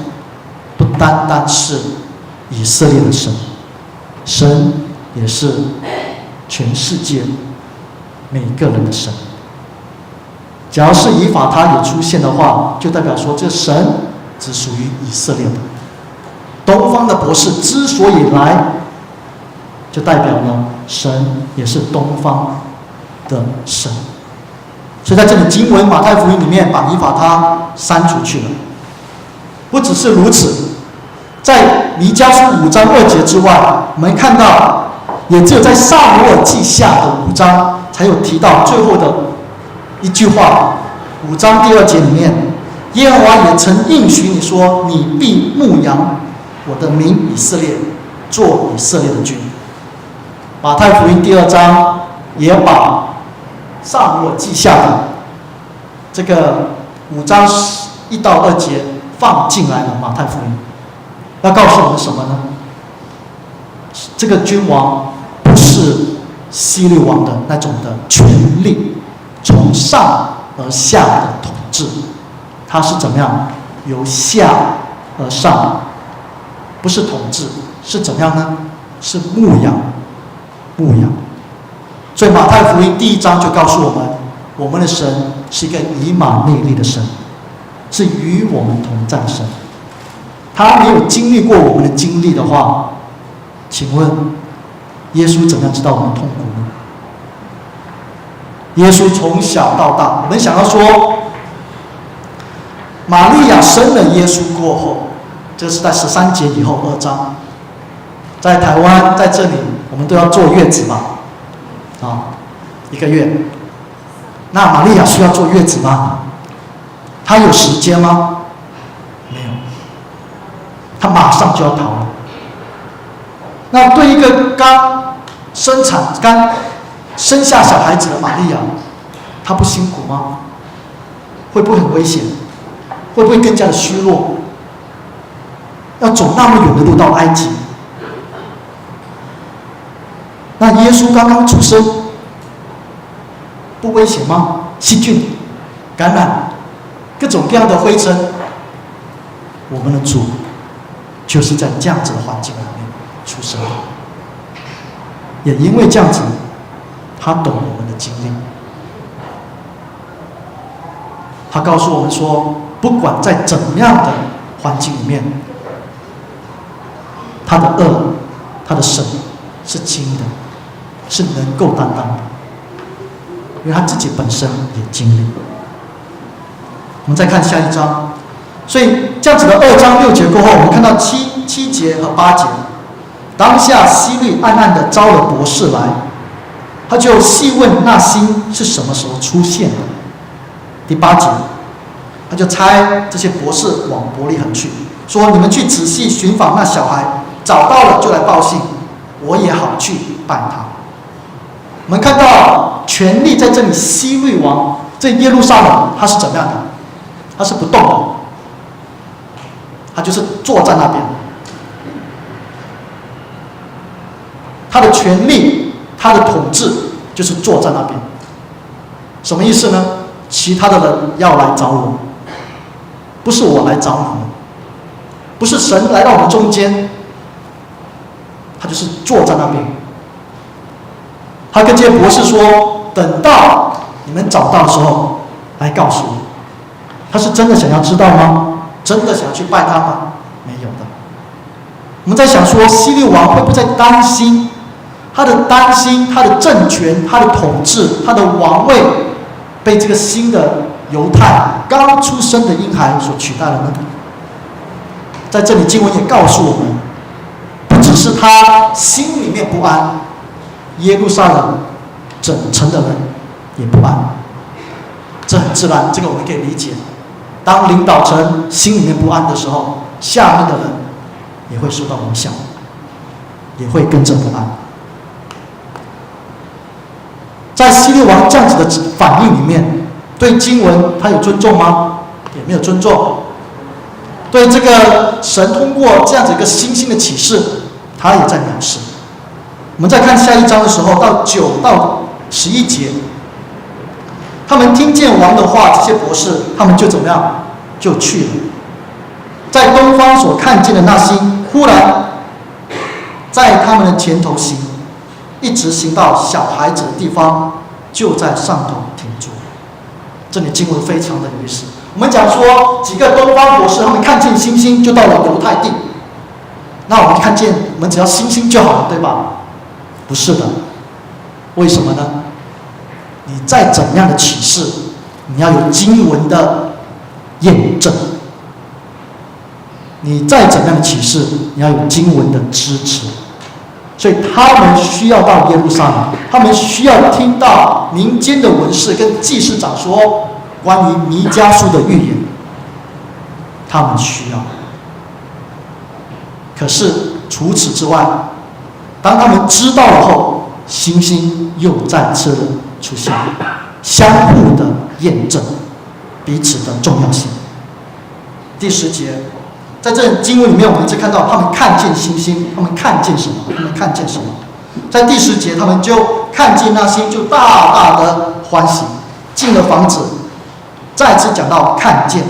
不单单是以色列的神，神也是全世界每个人的神。假如是以法他也出现的话，就代表说这神只属于以色列的。东方的博士之所以来，就代表了神也是东方的神。所以在这里经文马太福音里面把以法他删除去了。不只是如此，在弥迦书5章2节之外，我们看到也只有在撒母耳记下的5章才有提到最后的一句话。5章第2节里面，耶和华也曾应许你说，你必牧养我的民以色列，做以色列的君。马太福音第2章也把撒母耳记下的这个5章1到2节放进来了。马太福音要告诉我们什么呢？这个君王不是希律王的那种的权力，从上而下的统治，他是怎么样？由下而上，不是统治，是怎么样呢？是牧养。所以马太福音第1章就告诉我们，我们的神是一个以马内利的神，是与我们同在的神。他没有经历过我们的经历的话，请问耶稣怎么样知道我们痛苦呢？耶稣从小到大，我们想要说，玛利亚生了耶稣过后，这是在13节以后2章，在台湾在这里我们都要坐月子嘛，1个月。那玛利亚需要坐月子吗？她有时间吗？没有，她马上就要逃了。那对一个刚生下小孩子的玛利亚，她不辛苦吗？会不会很危险？会不会更加的虚弱？要走那么远的路到埃及？那耶稣刚刚出生，不危险吗？细菌、感染、各种各样的灰尘，我们的主就是在这样子的环境里面出生的。也因为这样子，他懂我们的经历。他告诉我们说，不管在怎么样的环境里面，他的恶、他的神是轻的，是能够担当的，因为他自己本身也经历。我们再看下一章，所以这样子的2章6节过后，我们看到7节和8节，当下希律暗暗的招了博士来，他就细问那星是什么时候出现的。第8节，他就差这些博士往伯利恒去，说：“你们去仔细寻访那小孩，找到了就来报信，我也好去拜他。”我们看到权力在这里，希律王在耶路撒冷，他是怎么样的？他是不动的，他就是坐在那边。他的权力，他的统治就是坐在那边。什么意思呢？其他的人要来找我，不是我来找你们，不是神来到我们中间，他就是坐在那边。他跟这些博士说：“等到你们找到的时候，来告诉我。”他是真的想要知道吗？真的想要去拜他吗？没有的。我们在想说，希律王会不会在担心？他的担心，他的政权，他的统治，他的王位，被这个新的犹太刚出生的婴孩所取代了呢？在这里经文也告诉我们，不只是他心里面不安，耶路撒冷整城的人也不安。这很自然，这个我们可以理解。当领导层心里面不安的时候，下面的人也会受到影响，也会跟着不安。在希律王这样子的反应里面，对经文他有尊重吗？也没有尊重。对这个神通过这样子一个新兴的启示，他也在藐视。我们再看下一章的时候，到9到11节，他们听见王的话，这些博士他们就怎么样？就去了。在东方所看见的那星，忽然在他们的前头行，一直行到小孩子的地方，就在上头停住。这里经文非常的有意思。我们讲说几个东方博士，他们看见星星就到了犹太地。那我们看见，我们只要星星就好了，对吧？不是的。为什么呢？你再怎么样的启示，你要有经文的验证。你再怎么样的启示，你要有经文的支持。所以他们需要到耶路撒冷，他们需要听到民间的文士跟祭司长说关于弥迦书的预言，他们需要。可是除此之外，当他们知道了后，星星又再次的出现，相互的验证彼此的重要性。第10节，在这经文里面，我们只看到他们看见星星，他们看见什么？他们看见什么？在第10节，他们就看见那星，就大大的欢喜，进了房子。再次讲到看见，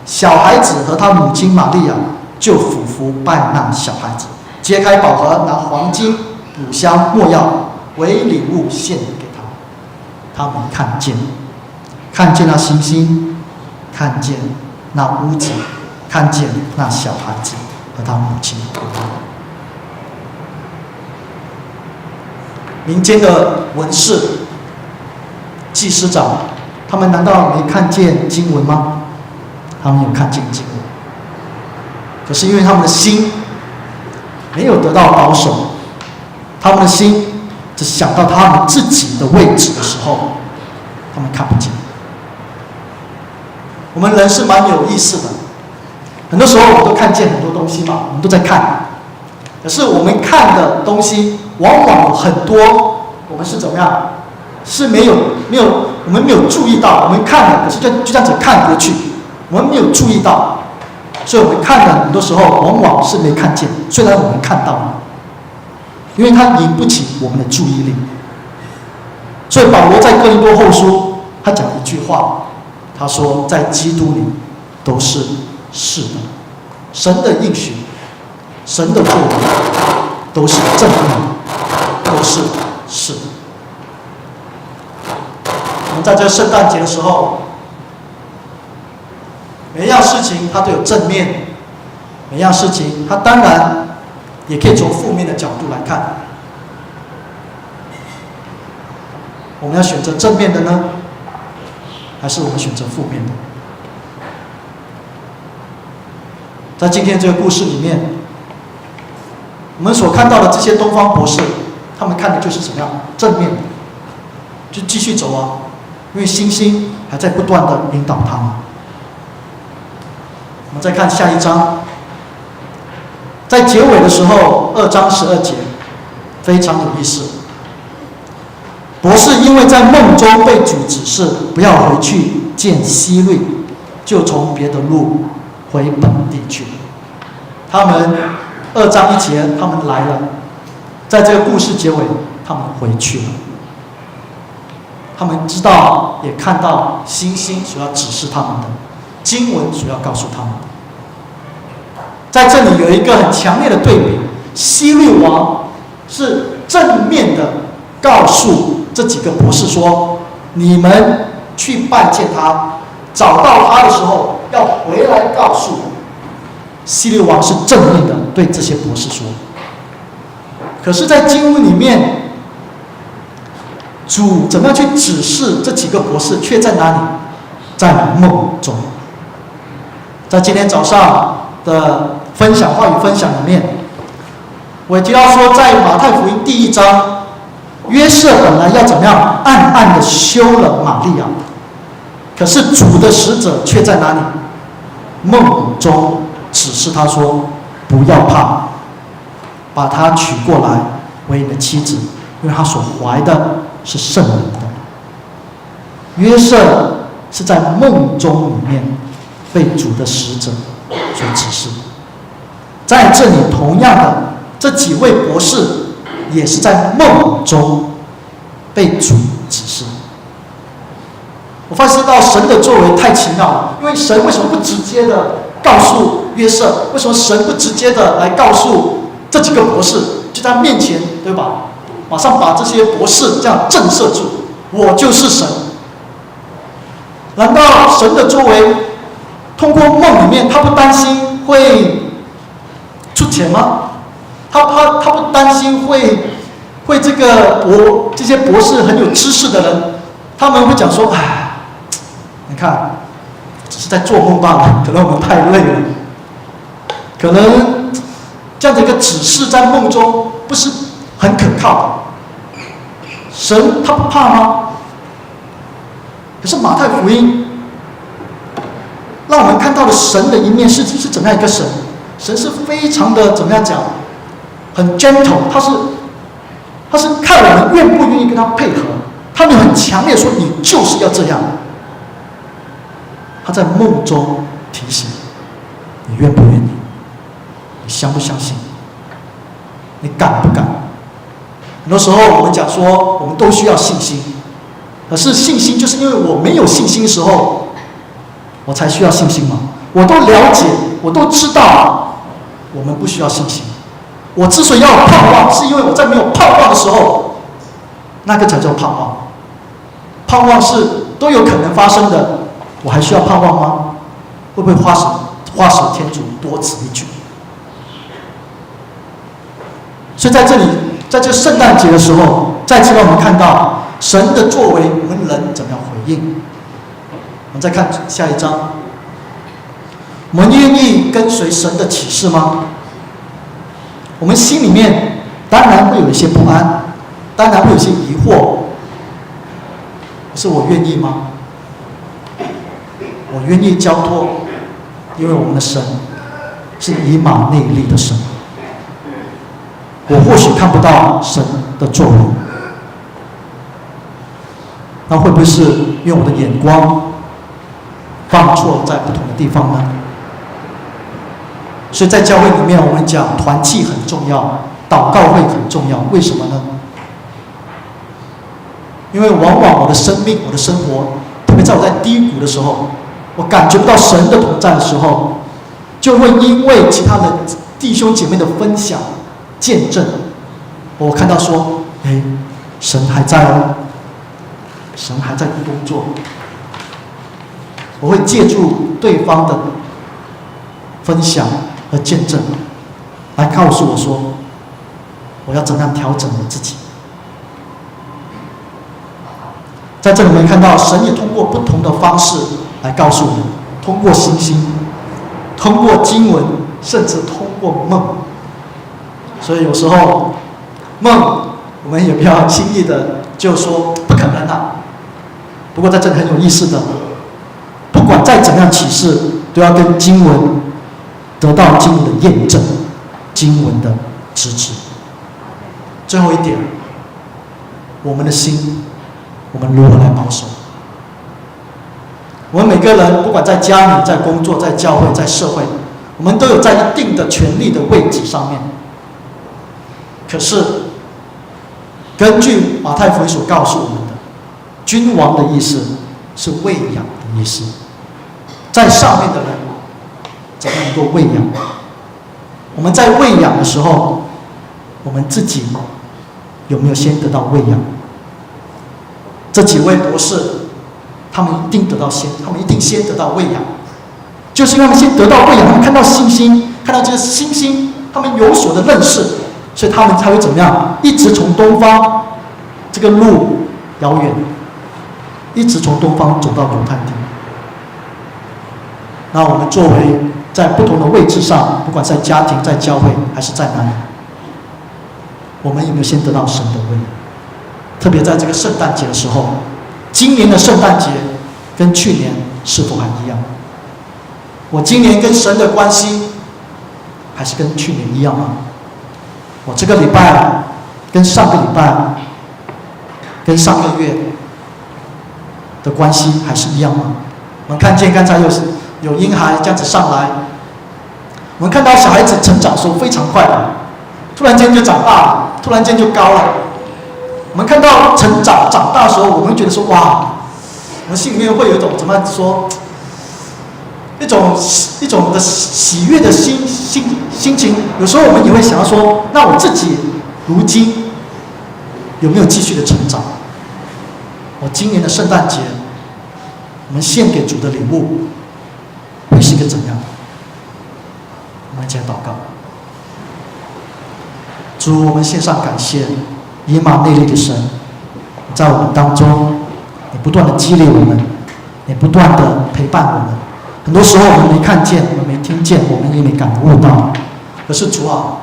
小孩子和他母亲玛利亚就俯伏拜那小孩子，揭开宝盒，拿黄金、乳香、没药为礼物献给他。他们看见那星星，看见那屋子，看见那小孩子和他母亲。民间的文士、祭司长，他们难道没看见经文吗？他们有看见经文，可是因为他们的心没有得到保守，他们的心只想到他们自己的位置的时候，他们看不见。我们人是蛮有意思的，很多时候我们都看见很多东西嘛，我们都在看，可是我们看的东西往往有很多，我们是怎么样？是没有，我们没有注意到，我们看了，可是就这样子看过去，我们没有注意到，所以我们看了很多时候往往是没看见，虽然我们看到了，因为它引不起我们的注意力。所以保罗在哥林多后书，他讲一句话，他说在基督里都是是的，神的应许，神的作为都是正义，都是是的。我们在这圣诞节的时候，每一样事情它都有正面，每一样事情它当然也可以从负面的角度来看。我们要选择正面的呢，还是我们选择负面的？在今天这个故事里面，我们所看到的这些东方博士，他们看的就是什么样？正面的，就继续走啊，因为星星还在不断的引导他们。我们再看下一章，在结尾的时候，2章12节，非常有意思。博士因为在梦中被主指示不要回去见希律，就从别的路回本地去。他们2章1节，他们来了，在这个故事结尾，他们回去了。他们知道，也看到星星所要指示他们的，经文所要告诉他们的。在这里有一个很强烈的对比，希律王是正面的告诉这几个博士说：你们去拜见他，找到他的时候要回来告诉我。希律王是正面的对这些博士说。可是，在经文里面，主怎么样去指示这几个博士，却在哪里？在梦中。在今天早上的分享话语分享里面，我也提到说，在马太福音第1章，约瑟本来要怎么样暗暗的休了玛利亚，可是主的使者却在哪里？梦中指示他说：不要怕，把她娶过来为你的妻子，因为她所怀的是圣灵的。约瑟是在梦中里面被主的使者所指示。在这里，同样的，这几位博士也是在梦中被主指示。我发现到神的作为太奇妙了，因为神为什么不直接的告诉约瑟？为什么神不直接的来告诉这几个博士？就在面前，对吧？马上把这些博士这样震慑住，我就是神。难道神的作为通过梦里面，他不担心会出钱吗？他不担心会这些博士很有知识的人，他们会讲说：哎，你看，只是在做梦罢了，可能我们太累了，可能这样的一个指示在梦中不是很可靠的。神他不怕吗？可是马太福音让我们看到了神的一面是怎么样一个神？神是非常的怎么样讲？很 gentle， 他是看我们愿不愿意跟他配合，他们很强烈说你就是要这样。他在梦中提醒你愿不愿意，你相不相信，你敢不敢？很多时候我们讲说我们都需要信心，可是信心就是因为我没有信心的时候，我才需要信心吗？我都了解，我都知道，我们不需要信心。我之所以要盼望，是因为我在没有盼望的时候，那个才叫盼望。盼望是都有可能发生的，我还需要盼望吗？会不会花使天主多此一举？所以在这里，在这圣诞节的时候，再次让我们看到神的作为，我们人怎么样回应？我们再看下一章，我们愿意跟随神的启示吗？我们心里面当然会有一些不安，当然会有一些疑惑，可是我愿意吗？我愿意交托，因为我们的神是以马内利的神。我或许看不到神的作为，那会不会是因为我的眼光放错在不同的地方呢？所以在教会里面，我们讲团契很重要，祷告会很重要。为什么呢？因为往往我的生命、我的生活，特别在我在低谷的时候，我感觉不到神的同在的时候，就会因为其他的弟兄姐妹的分享、见证，我看到说，哎，神还在哦，神还在工作。我会借助对方的分享和见证，来告诉我说，我要怎样调整我自己。在这里面看到，神也通过不同的方式来告诉我们，通过星星，通过经文，甚至通过梦。所以有时候梦我们也不要轻易的就说不可能啊。不过在这里很有意思的，不管再怎么样启示，都要跟经文得到经文的验证，经文的支持。最后一点，我们的心，我们如何来保守？我们每个人，不管在家里、在工作、在教会、在社会，我们都有在一定的权力的位置上面。可是，根据马太福音所告诉我们的，君王的意思是喂养的意思。在上面的人怎么能够喂养？我们在喂养的时候，我们自己有没有先得到喂养？这几位博士，他们一定先得到喂养，就是因为他们先得到喂养，他们看到星星，看到这个星星，他们有所的认识，所以他们才会怎么样？一直从东方，这个路遥远，一直从东方走到犹太地。那我们作为在不同的位置上，不管在家庭、在教会还是在哪里，我们有没有先得到神的喂养？特别在这个圣诞节的时候，今年的圣诞节跟去年是否还一样？我今年跟神的关系还是跟去年一样吗？我这个礼拜跟上个礼拜、跟上个月的关系还是一样吗？我们看见刚才有婴孩这样子上来，我们看到小孩子成长的时候非常快的，突然间就长大了，突然间就高了。我们看到长大的时候，我们觉得说哇，我们心里面会有一种怎么说，一种的喜悦的心情。有时候我们也会想要说，那我自己如今有没有继续的成长？我今年的圣诞节，我们献给主的礼物会是一个怎样？我们一起来祷告。主，我们献上感谢，以马内利的神，在我们当中，你不断的激励我们，你不断的陪伴我们。很多时候我们没看见，我们没听见，我们也没感悟到。可是主啊，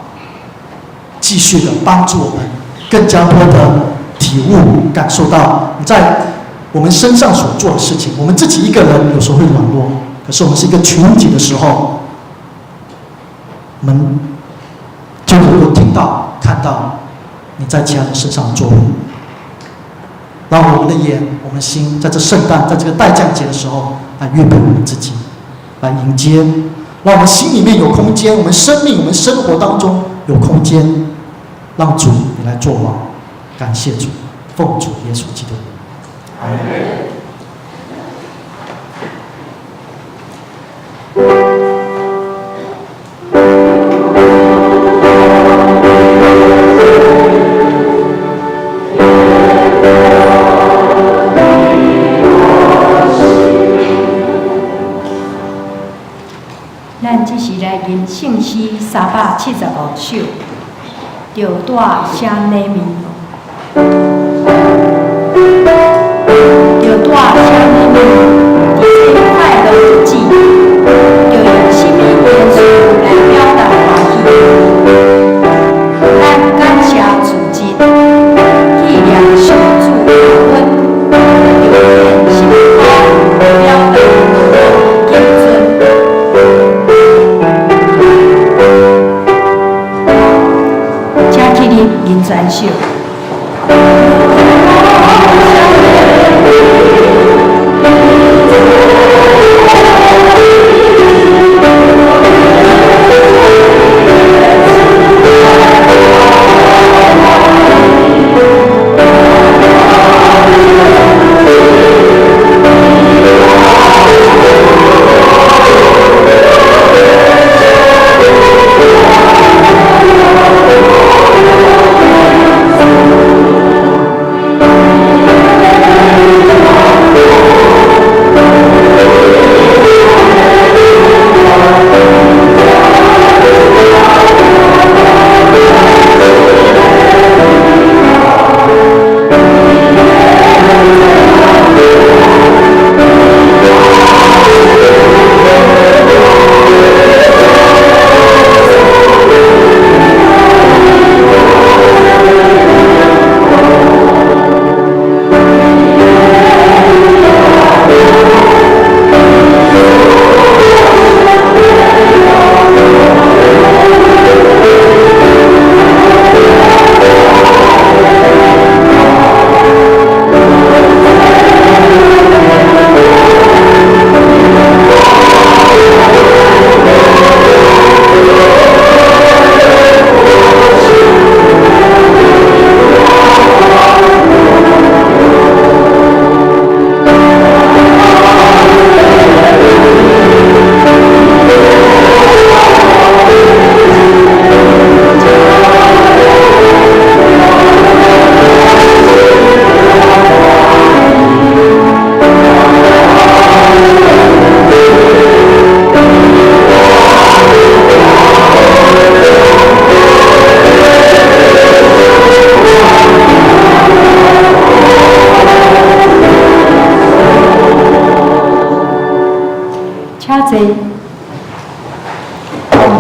继续的帮助我们，更加多的体悟、感受到你在我们身上所做的事情。我们自己一个人有时候会软弱，可是我们是一个群体的时候，我们就能够听到、看到你在其他人身上的作为。让我们的眼、我们的心，在这圣诞、在这个待降节的时候，来预备我们自己，来迎接，让我们心里面有空间，我们生命、我们生活当中有空间，让主你来作王。感谢主，奉主耶稣基督。阿门。咱这是来吟圣诗375首，着带声礼物，着带声礼物，伫这快乐日子，着用什么元素来表达欢喜？咱感谢主日，纪念上主救恩，着用幸福表达敬尊。吟全首。Thank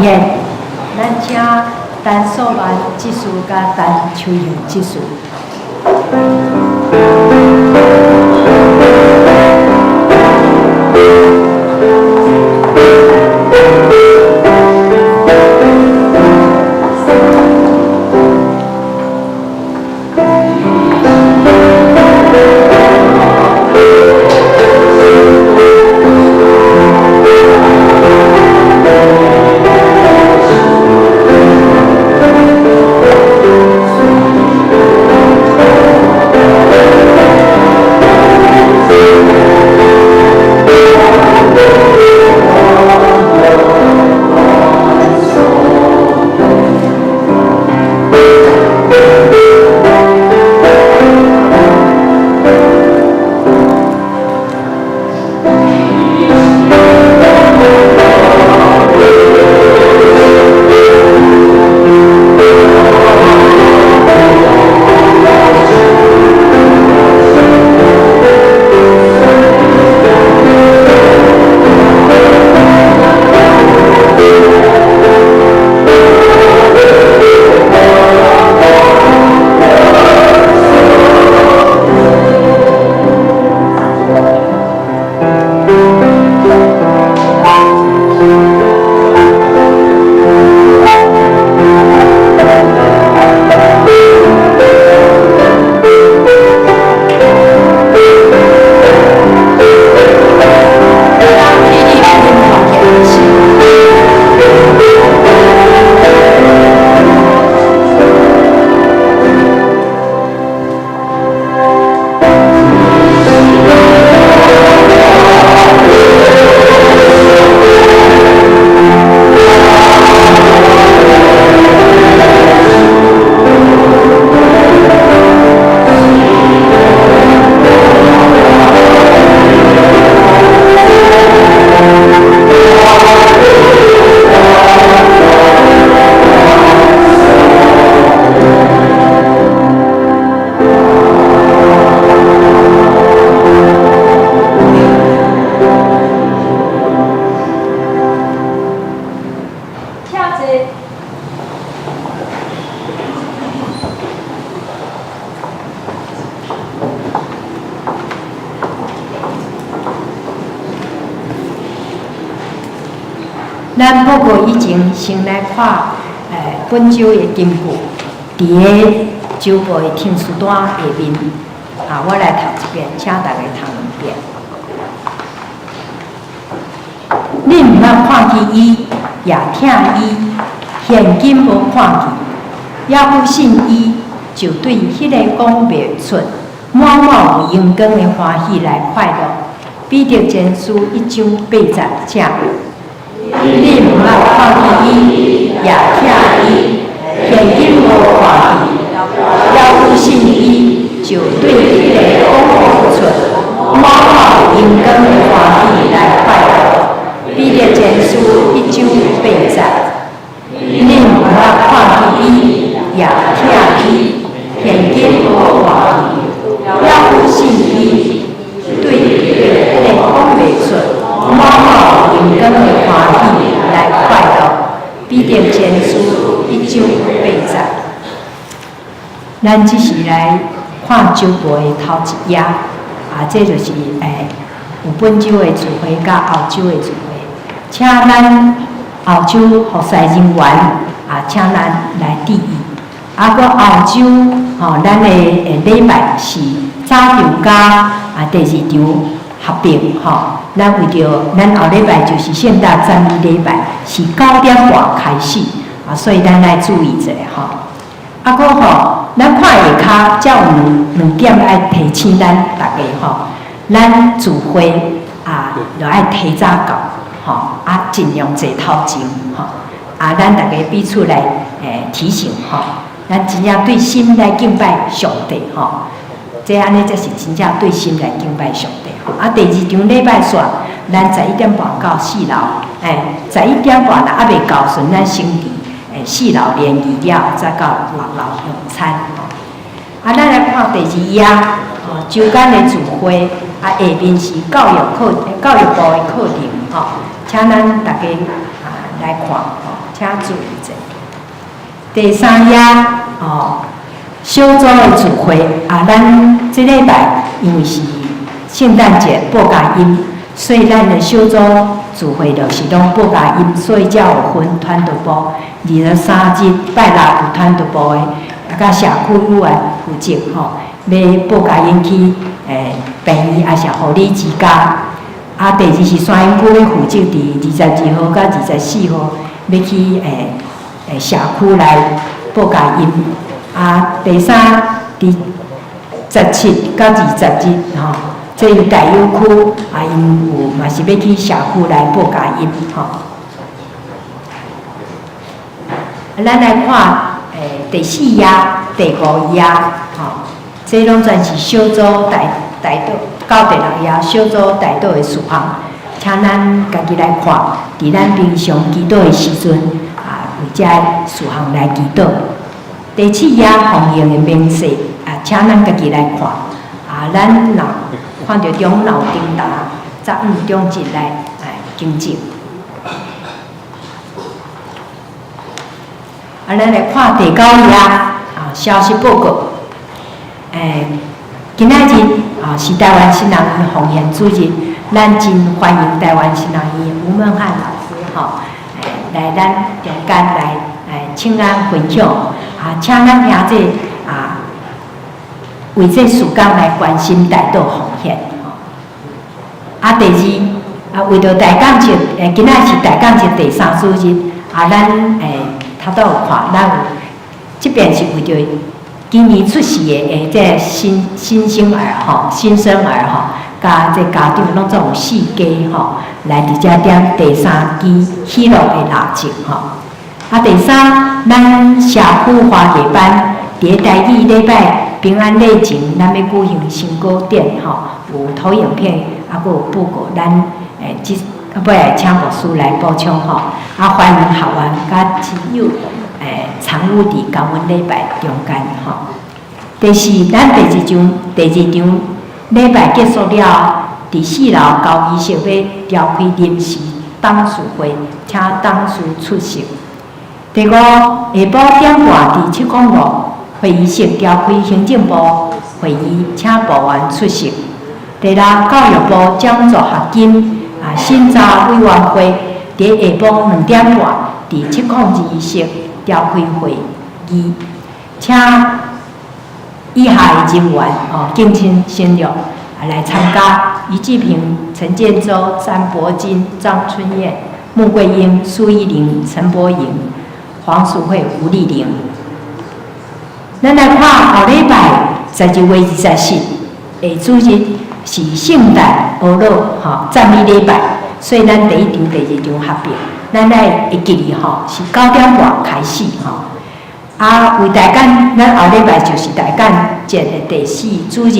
现，咱请陈素万技师甲陈秋荣技师。咱报告以前先来看，本周的经过，伫个周报的听书单下面，我来读一遍，请大家读两遍。你毋通看见伊，也听伊，现今无看见，也不信伊，就对迄个讲袂出，满满有阳光的欢喜来快乐。彼得前书1章80节。你毋通看见伊，也听伊，现今无看见，也不信伊，就对迄个讲袂出，满满有阳光的欢喜来快乐。彼得前书1章80节。你毋通看见伊，也听伊，现今无看见，也不信伊，对迄个讲袂出，满满有阳光的欢喜来快乐。彼得前书1章80节。咱只是来看周报的头一页，这就是有本周的聚会甲后周的聚会，请咱后周服侍人员请咱来致意。搁后周咱的礼拜是早场甲第二场合并咱为着咱后礼拜就是圣诞赞美礼拜，是9点半开始所以咱来注意者搁咱看下骹，才有两点爱提醒咱大家咱聚会就爱提早到尽量坐头前咱大家彼此来提醒咱真正对心来敬拜上帝这安尼才是真正对心来敬拜上帝第二场礼拜线，咱11点半到4楼，11点半若未到顺，咱先伫4楼联谊了，再到6楼用餐咱来看第2页周间的聚会下面是教育部的课程请咱大家来看请注意者。第三页小组的聚会咱这礼拜因为是圣诞节报佳音，所以咱的小组聚会就是拢报佳音，所以才有分团队部。23日拜六有团队部的，甲社区委员负责要报佳音去病院，也是护理之家。第二是山阴区要负责伫22号到24号要去社区来报佳音。第三伫17到20日这有大有区因有嘛是要去社区来报佳音咱来看第4页、第5页这拢全是小组大岛到第6页小组大岛的事项，请咱家己来看。伫咱平常祈祷的时阵为遮事项来祈祷。第7页奉行的明细请咱家己来看。咱若看到中老丁达15中日来更正。咱来看第9页消息报告。今仔日是台湾新人医奉献主日，咱真欢迎台湾新人医吴孟汉老师来咱中间来请咱分享请咱听这为这事工来关心大道奉献第二为着大港节今仔是大港节第3主日咱头拄有看，咱有这边是为着今年出世的这新生儿新生儿甲这家长拢总有4家来伫遮点第3期喜乐的蜡烛第三，咱社区花艺班伫台语礼拜平安礼前，咱要举行新歌典有投影片，阁有报告咱尾来请牧师来补充欢迎学员甲亲友参与伫感恩礼拜中间第四，咱第二场礼拜结束了，伫4楼交仪式要召开临时董事会，请董事出席。第五，下晡点半伫706会议室召开行政部会议，请部员出席。第六，教育部讲座学金审查委员会伫下晡2点半伫702室召开会议，请以下的人员敬请先入来参加：于志平、陈建州、詹伯金、张春燕、穆桂英、苏依玲、陈柏莹、黄淑慧、吴丽玲。咱来看后礼拜12月24日，主日是圣诞欧乐赞美礼拜，所以咱第一场、第二场合并。咱来会记哩是9点半开始为大干，咱后礼拜就是大干节的第4主日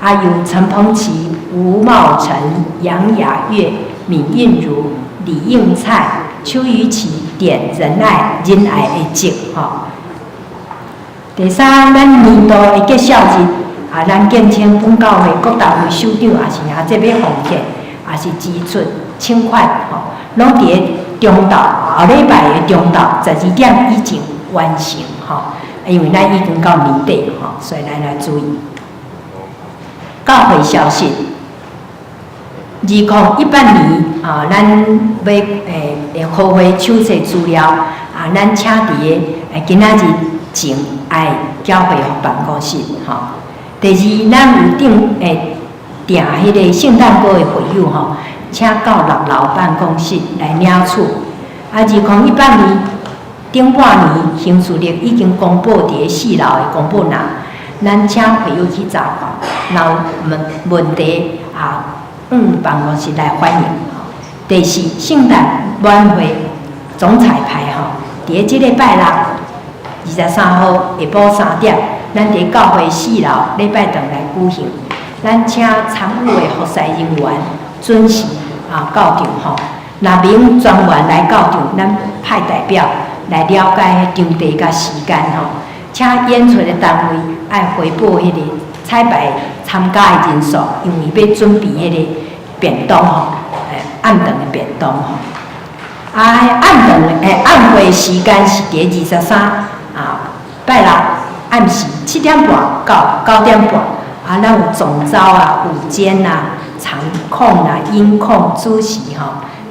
由陈鹏琪、吴茂成、杨雅月、闵韵如、李应灿、邱瑜琪点仁爱的节第三，咱年度的结束日咱建青本教会各单位首长也是这要奉献，也是支出请款拢伫个中昼后礼拜的中昼12点以前完成因为咱已经到年底所以咱来注意。教会消息，2018年咱要开会手册资料咱请伫个今仔日前交会办公室第二，咱有订迄个圣诞歌的会友请到6楼办公室来领取2018年顶半年行事历已经公布伫个4楼的公布栏，咱请会友去查看，若有问题办公室来欢迎。第四，圣诞晚会总彩排伫个即礼拜六23号下晡3点，咱伫教会4楼礼拜堂来举行。咱请参与的服侍人员准时到场若明专员来到场，咱派代表来了解场地甲时间请演出的单位爱回报迄个彩排参加的人数，因为要准备迄个便当暗顿的便当暗会时间是伫23拜六暗时7点半到9点半，咱有总招午间场控音控主持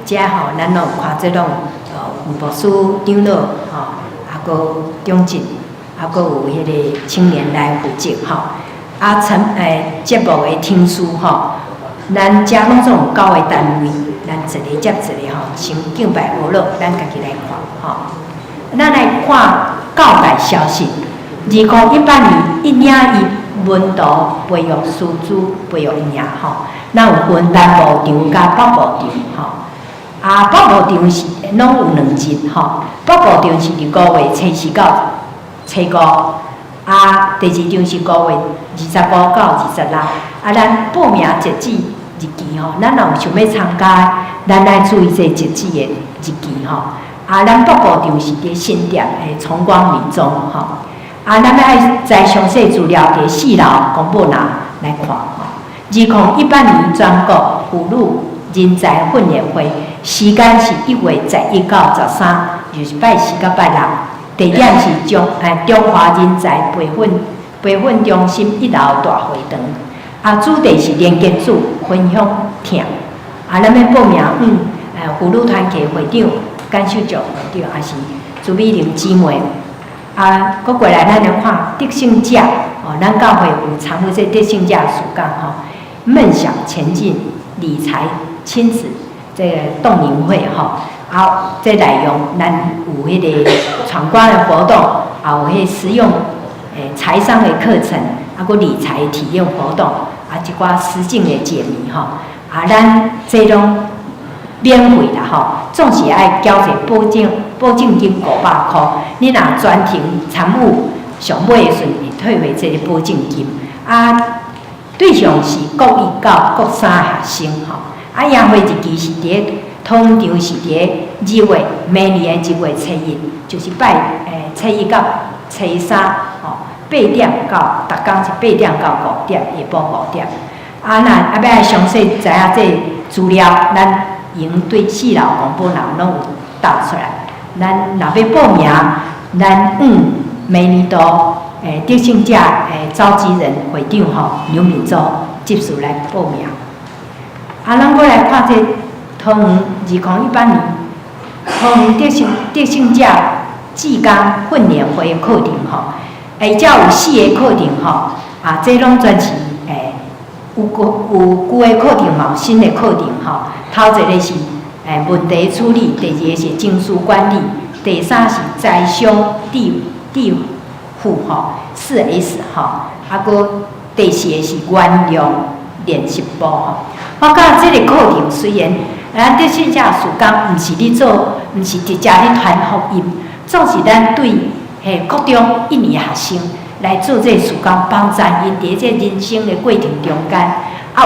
遮咱拢有看这种牧师长老搁中职，搁有迄个青年来负责节目的听书咱遮拢总有9个单位，咱一个接一个先敬拜学了，咱家己来看咱来看教代消息，2018年一领伊文图培育师资培育营咱有分南部场甲北部场北部场是拢有2日北部场是伫5月初4到初5，第2场是5月25到26，咱报名截止日期咱若有想要参加，咱来注意这截止的日期咱北部场是伫新店的崇光民中咱要爱知详细资料伫4楼公布栏来看2018年全国妇女人才训练会时间是1月11到13，就是拜4到拜6，地点是中华人才培训中心1楼大会堂主题是连结组分享听咱要报名妇女团体会长简秀竹会长，也是朱美玲姊妹搁过来咱来看得胜者咱教会有参与这得胜者暑假梦想前进理财亲子这个动员会这内容咱有迄个闯关的活动，也有迄实用财商的课程，搁理财体验活动，一寡实境的解谜咱这种免费啦总是爱缴一保证金500块，你若全程参与，上尾的时阵会退回这个保证金对象是国1到国3学生营会日期是通常是伫2月，每年的2月初1，就是初1到初38点到逐工是8点到5点，下晡5点咱要爱详细知影这资料，咱用对4楼公布栏拢有打出来。咱若要报名，咱每年度得胜者召集人会长刘敏洲接受来报名。咱过来看这桃园2018年桃园得胜者志工训练会的课程才有4个课程这拢全是有旧的课程嘛，有新的课程头一个是问题处理，第2个是情绪管理，第3是财商致富4S搁第4个是原谅练习部我感觉这个课程虽然咱得胜者暑假毋是咧做，毋是直接咧传福音，总是咱对各中1年学生来做这暑假，帮助因伫这人生的过程中间有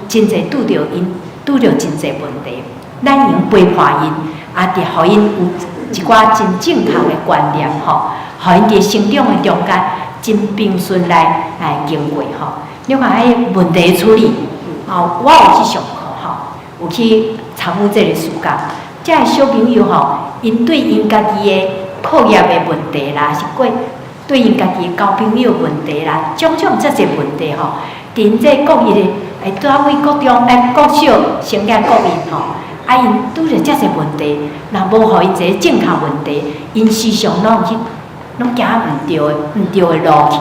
真侪拄着真侪问题，咱用陪伴因伫互因有一寡真正确的观念互因伫成长的中间真平顺来经过你看迄问题处理我有去上课有去参与这个暑假，这个小朋友因对因家己的课业的问题啦，是对因家己的交朋友问题啦，种种这些问题伫这各异的单位各中国小成业各因因拄着这些问题，若无互因一个正确问题，因时常拢行毋对的路去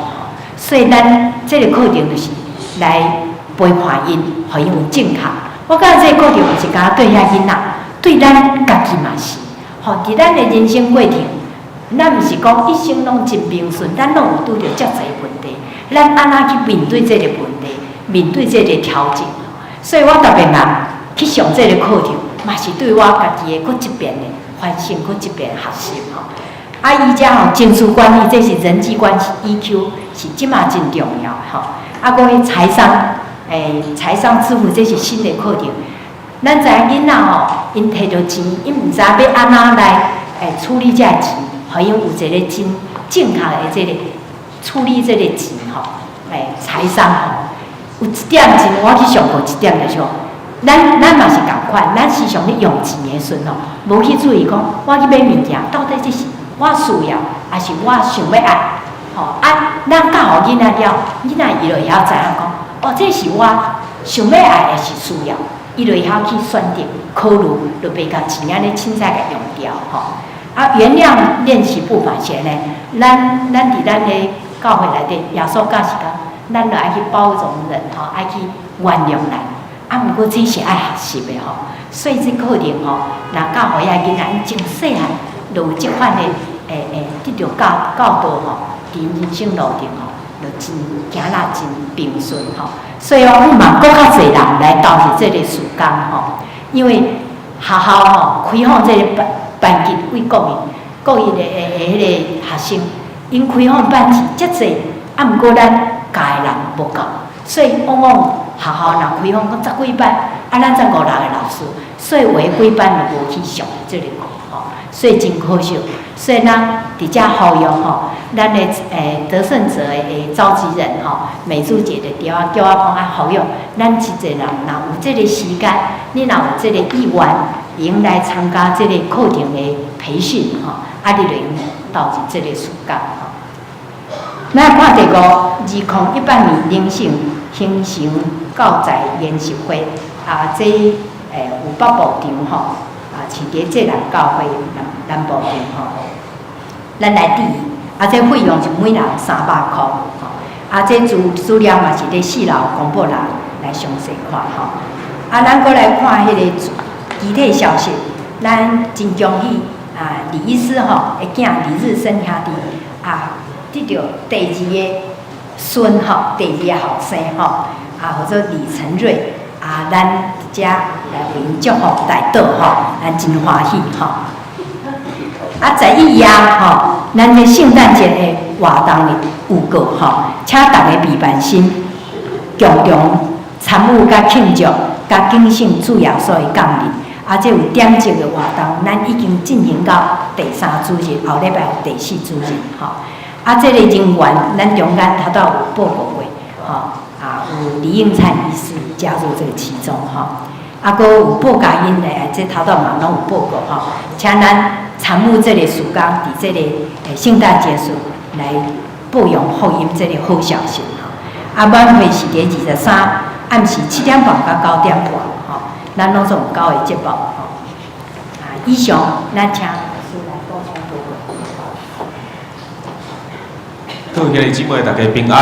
所以咱这个课程就是来陪伴因，互因有正确。我感觉这个课程毋是敢对遐囡仔，对咱家己嘛是。伫咱的人生过程，咱毋是讲一生拢真平顺，咱拢有拄着遮侪问题，咱安怎去面对这个问题，面对这个挑战。所以我特别人去上这个课程，嘛是对我家己的佫一遍的反省，佫一遍学习伊遮情绪管理，这是人际关系 EQ， 是即马真重要搁迄财商致富，这是新的课程。咱知影囡仔因摕到钱，因毋知要安怎来处理这个钱，互因有一个真正确的这个处理这个钱财商有一点真，我去上过一点就是咱嘛是共款，咱时常咧用钱的时阵无去注意讲，我去买物件，到底这是我需要，还是我想要爱？吼咱教互囡仔了，囡仔伊就会晓知影讲，哦，这是我想要爱的是需要，伊就会晓去选择、考虑，就袂甲钱安尼凊彩甲用掉吼。原谅练习不反邪呢，咱伫咱的教会内底，耶稣教是讲，咱就爱去包容人吼，爱去原谅人。毋过这是爱学习的吼，所以这课程吼，若教会仔囡仔因从细汉就有即款的得到教导吼，伫人生路程吼，就真行啦真平顺吼。所以我嘛，搁较侪人来投入这个时间吼，因为学校吼开放这个班级为各个的迄个学生，因开放班级遮侪，毋过咱教的人无够，所以往往学校若开放讲10几班，咱才5、6个老师，所以有的几班就无去上这个课吼，所以真可惜。所以咱伫遮呼吁吼，咱的得胜者的召集人吼，美珠姐的叫我讲呼吁，咱一个人若有这个时间，你若有这个意愿，应来参加这个课程的培训吼，你就应投入这个时间吼。咱看第5，2018年灵性形成教材研习会这有北部场吼，是伫浙南教会南部场吼。咱来第一，这费用是每人300块吼，这资料嘛是伫4楼公布栏来详细看吼。咱搁来看迄个具体消息，咱真恭喜李医师吼，的囝李日升兄弟得到第2个孙吼，第2个后生吼，或者李承瑞咱遮来为因祝福代祷吼，咱真欢喜吼。11夜吼，咱的圣诞节的活动的预告吼，请大家备办心，共同参与甲庆祝，甲敬信主耶稣的降临。这有点钟的活动，咱已经进行到第3主日，后礼拜有第4主日吼。这个人员，咱中间头有报告过吼，有李应灿医师加入这个其中吼。搁有报佳音的，这头嘛拢有报告吼，请咱参与这个时间，伫这个圣诞节时来播扬福音这个好消息吼。晚会是伫23暗时7点半到9点半吼，咱拢总有9个节目吼。以上咱请老师来补充报告。各位兄弟姊妹，大家平安。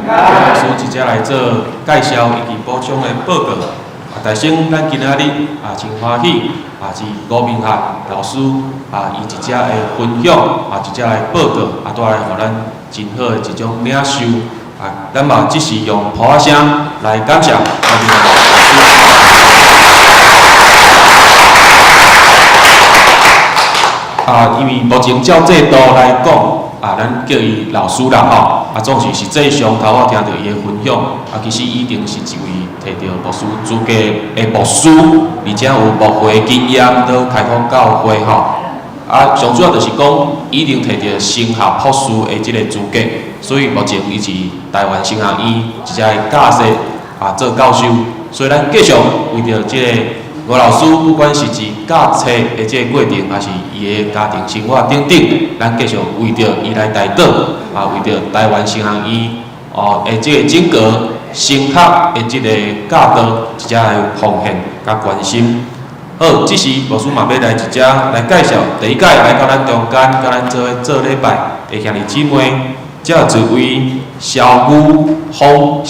老师直接来做介绍以及补充的报告。大先，咱今仔日真欢喜是吴明翰老师伊一只的分享一只来报告带来互咱真好的一种领受咱嘛只是用普仔声来感谢吴明翰老师。因为目前照制度来讲咱叫伊老师啦吼，总是实际上头我听到伊的分享其实一定是一位摕到牧师资格的牧师，而且有牧会经验，都开放教会吼。上主要就是讲，已经摕到升学博士的这个资格，所以目前伊是台湾升学院一只教师做教授，所以咱继续为着这个吴老师，不管是教册的这个过程，还是伊的家庭生活等等，咱继续为着伊来代祷为着台湾升学院的这个整个升学的这个教导，一只来奉献甲关心。好，这时牧师嘛要来一只来介绍，第一届来到咱中间，甲咱做礼拜的兄弟姊妹，这有一位萧宇峰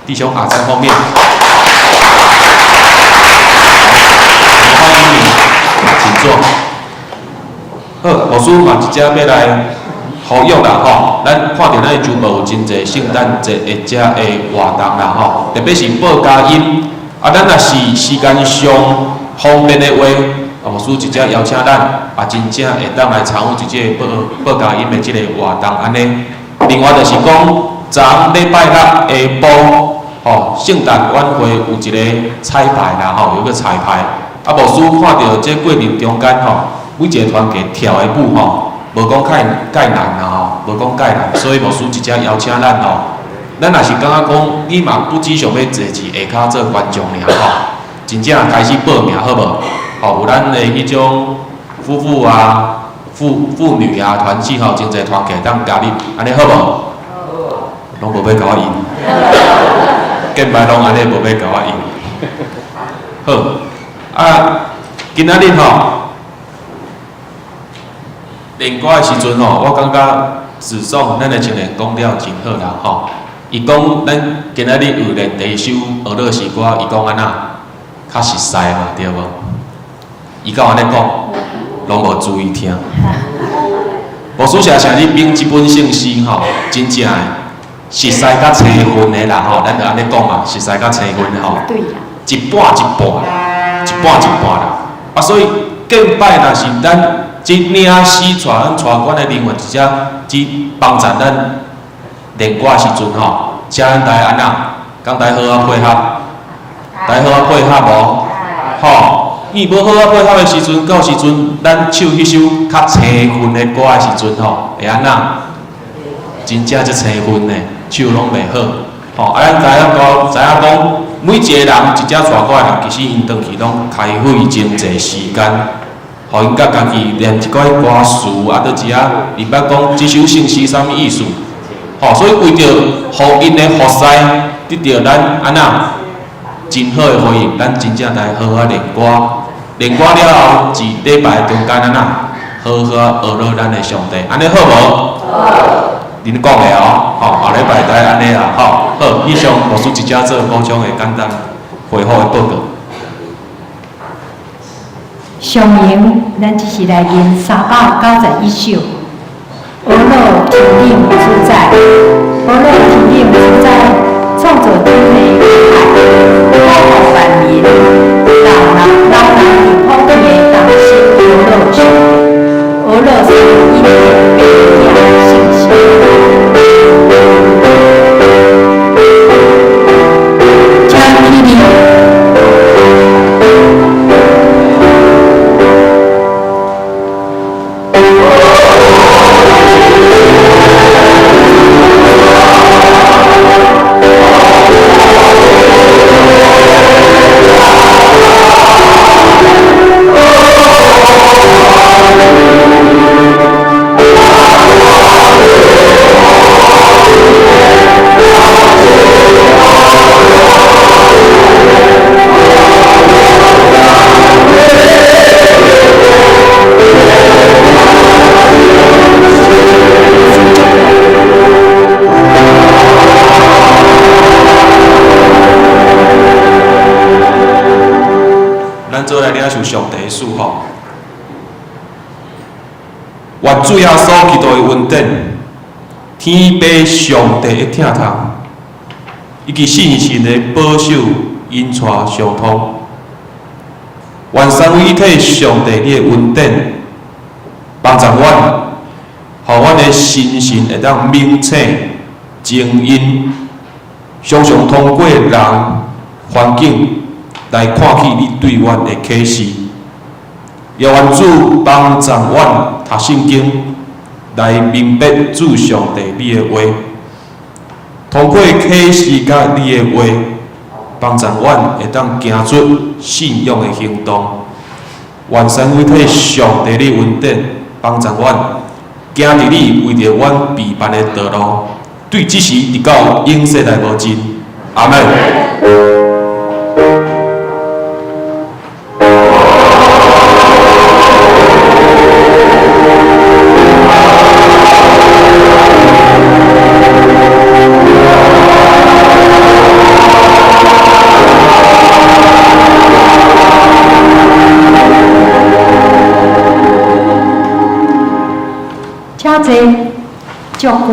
弟兄在后面，欢迎你，请坐。好，牧师嘛一只要来呼吁啦吼，咱看到咱的周报有真侪圣诞节的遮的活动啦吼，特别是报佳音咱若是时间上方便的话，牧师直接邀请咱真正会当来参与即个报佳音的即个活动安尼。另外就是讲，昨礼拜六下晡圣诞晚会有一个彩排啦有个彩排，牧师看到这过程中间每一个团体跳的舞无讲介难啦无讲介难，所以牧师直接邀请咱咱若是感觉讲，你嘛不只想要坐下骹做观众尔真正开始报名好无？吼，有咱的迄种夫妇啊、妇女啊团体吼，真侪团体当加入，安尼好无？好。拢无要甲我应，见摆拢安尼无要甲我应。好，啊，今仔日吼。练歌的时阵吼，我感觉自爽，咱的青年讲了真好啦吼。伊讲咱今仔日有练第一首俄罗斯歌，伊讲安那较实在嘛，对无？伊甲我安尼讲，拢无注意听。无输谢谢你编这本圣诗吼，真正的实在甲青分的啦吼，咱就安尼讲嘛，实在甲青分的吼。对呀。一半一半，一半一半啦。啊，所以敬拜若是咱。即领诗带咱带阮的灵魂，直接即帮助咱练歌的时阵吼，请咱大家安那，讲大家好啊配合，大家好啊配合无？吼，伊无好啊配合的时阵，到时阵咱唱迄首较青分的歌的时阵吼，会安那？真正即青分的，唱拢袂好。吼，啊，咱知影讲，每一个人一只带歌的人，其实因倒去拢开费真侪时间。互因甲家己练一寡歌词，啊，倒一啊，明白讲即首圣诗啥物意思？吼，所以为着互因的服侍得到咱安那真好的回应，咱真正来好好练歌。练歌了后，伫礼拜中间安那好好学乐咱的上帝，安尼好无？好。恁讲的哦，吼，下礼拜再安尼啦，吼，好。以上牧师一只做补充的简单会后的报告。上明，咱只是来念391首。俄罗天令主宰，俄罗天令主宰，创造天地海，保护万民，让人普遍的当心俄罗斯，俄罗斯一片被亚信息。将天地。做来领受上帝的赐福，愿主耶稣基督的恩典、天父上帝的疼痛，以及信心的保守、引带相通。愿三位一体上帝你的恩典帮助阮，互阮的心性会当明醒、静音，常常通过人、环境。来看起你对阮的启示，也愿主帮助阮读圣经，来明白主上帝你的话，通过启示甲你的话，帮助阮会当行出信仰的行动。愿三位体上帝的恩典帮助阮，行伫你为着阮备办的道路，对即时直到永世来无尽。阿门。叫歌。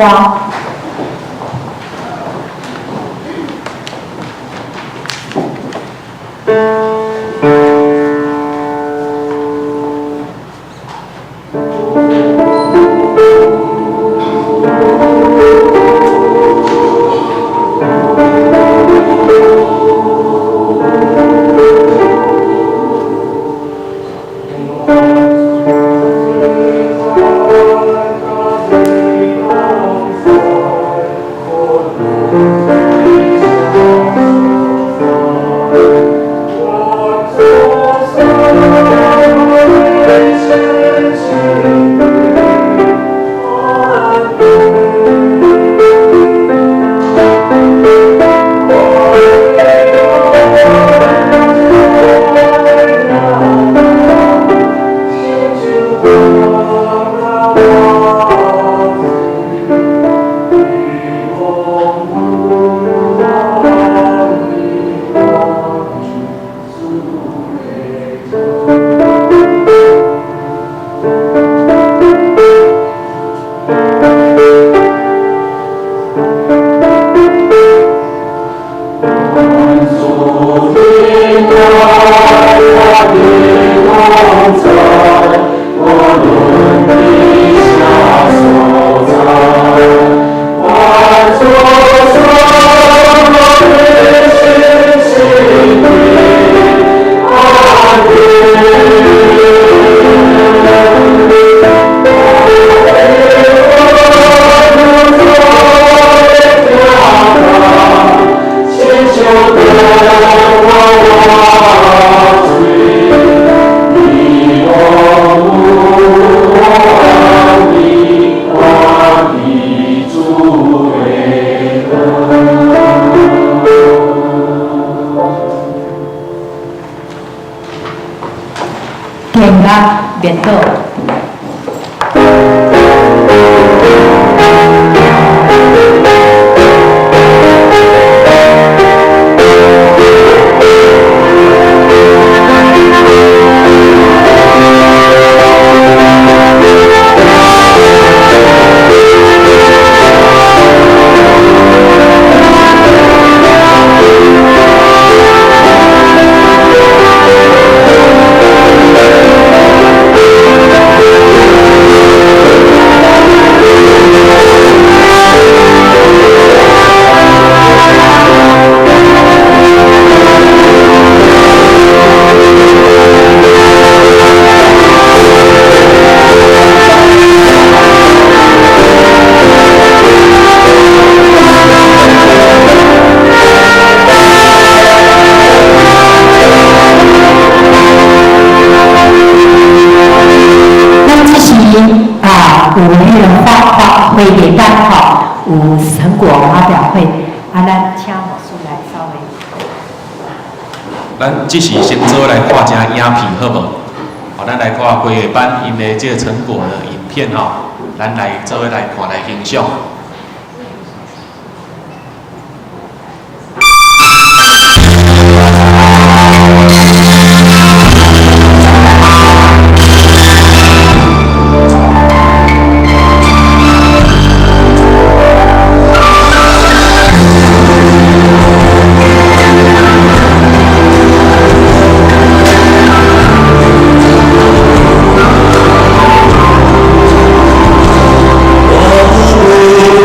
豆。会联办好有成果发表会，咱请老师来稍微。咱即时先做来看一下影片，好无？好，咱来看规个班因的这个成果的影片吼，咱来做来看来欣赏。我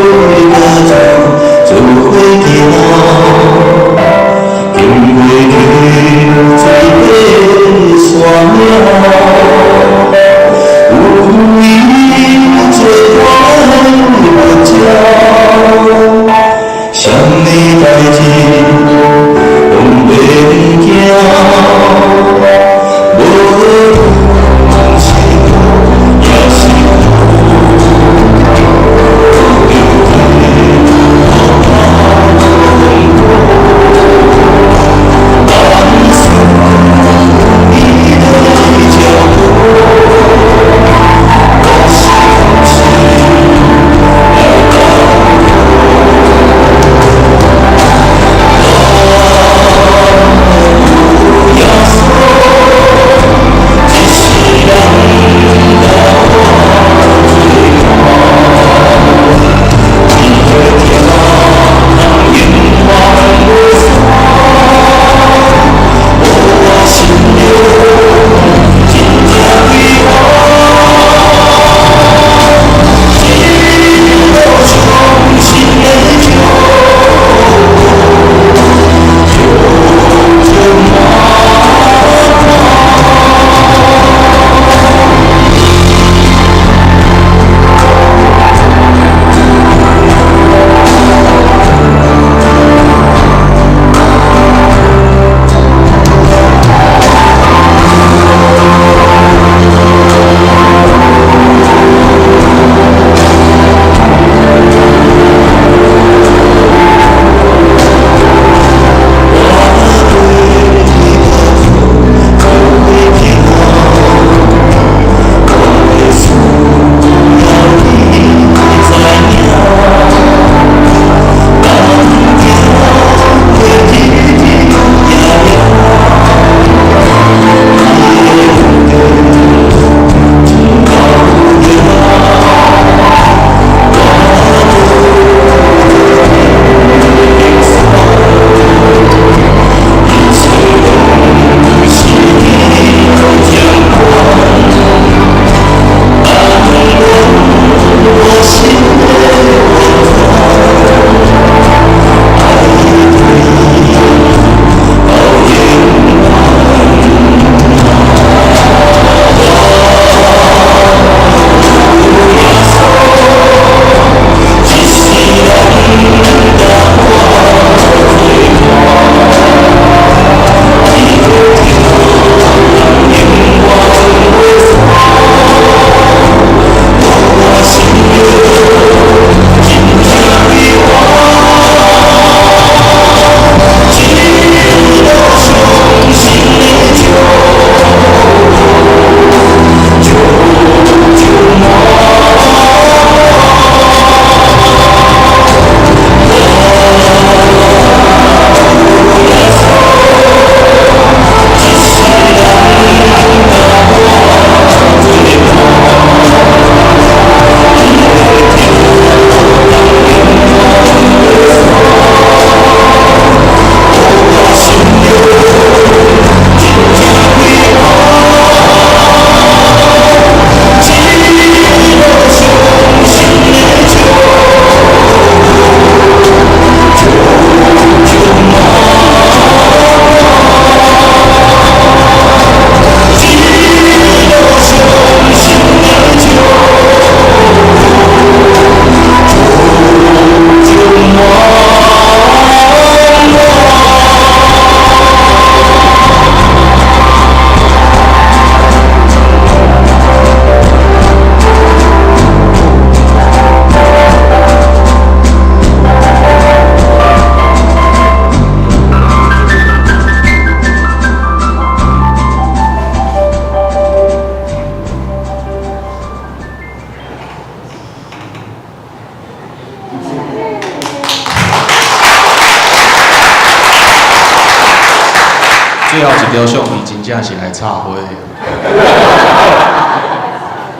最后一条相片真正是来插花的。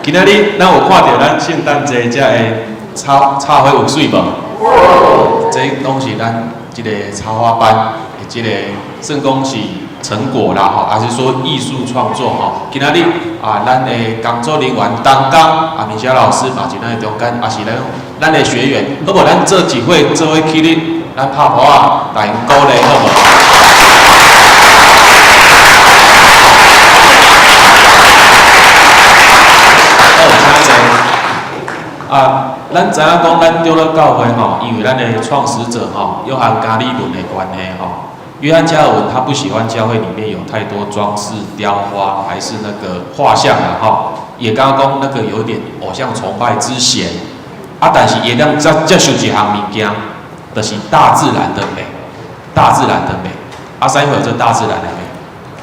今仔日咱有看到咱圣诞节这个插花有水无？这拢是咱这个插花班的这个算讲是成果啦吼，还是说艺术创作吼？今仔日咱的工作人员当工明霞老师嘛，就咱的中间，也是咱的学员，好无？咱做一会做伙起立，咱拍鼓来鼓励好无？咱知影讲，咱丢了教会吼，因为咱的创始者吼，约翰加利伦的关系吼。约翰加尔文他不喜欢教会里面有太多装饰、雕花，还是那个画像啊吼，也刚刚讲那个有点偶像崇拜之嫌。但是也当接受一项物件，就是大自然的美，大自然的美。啥会有这大自然的美？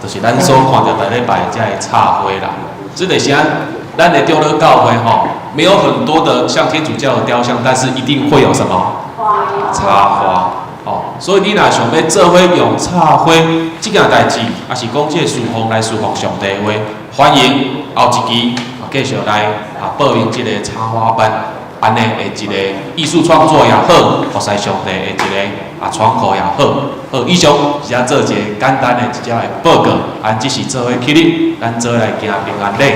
就是咱所看到在咧摆这些插花啦，这个是咱的丢了教会吼。没有很多的像天主教的雕像，但是一定会有什么插花哦。所以你若想要做伙用插花这件代志，也是讲这侍奉来侍奉上帝的话，欢迎后一期继续来报名这个插花班，安尼的一个艺术创作也好，服侍上帝的一个窗口也好。好，以上是做一个简单的一只的报告，只是做伙起立，咱做来行平安礼。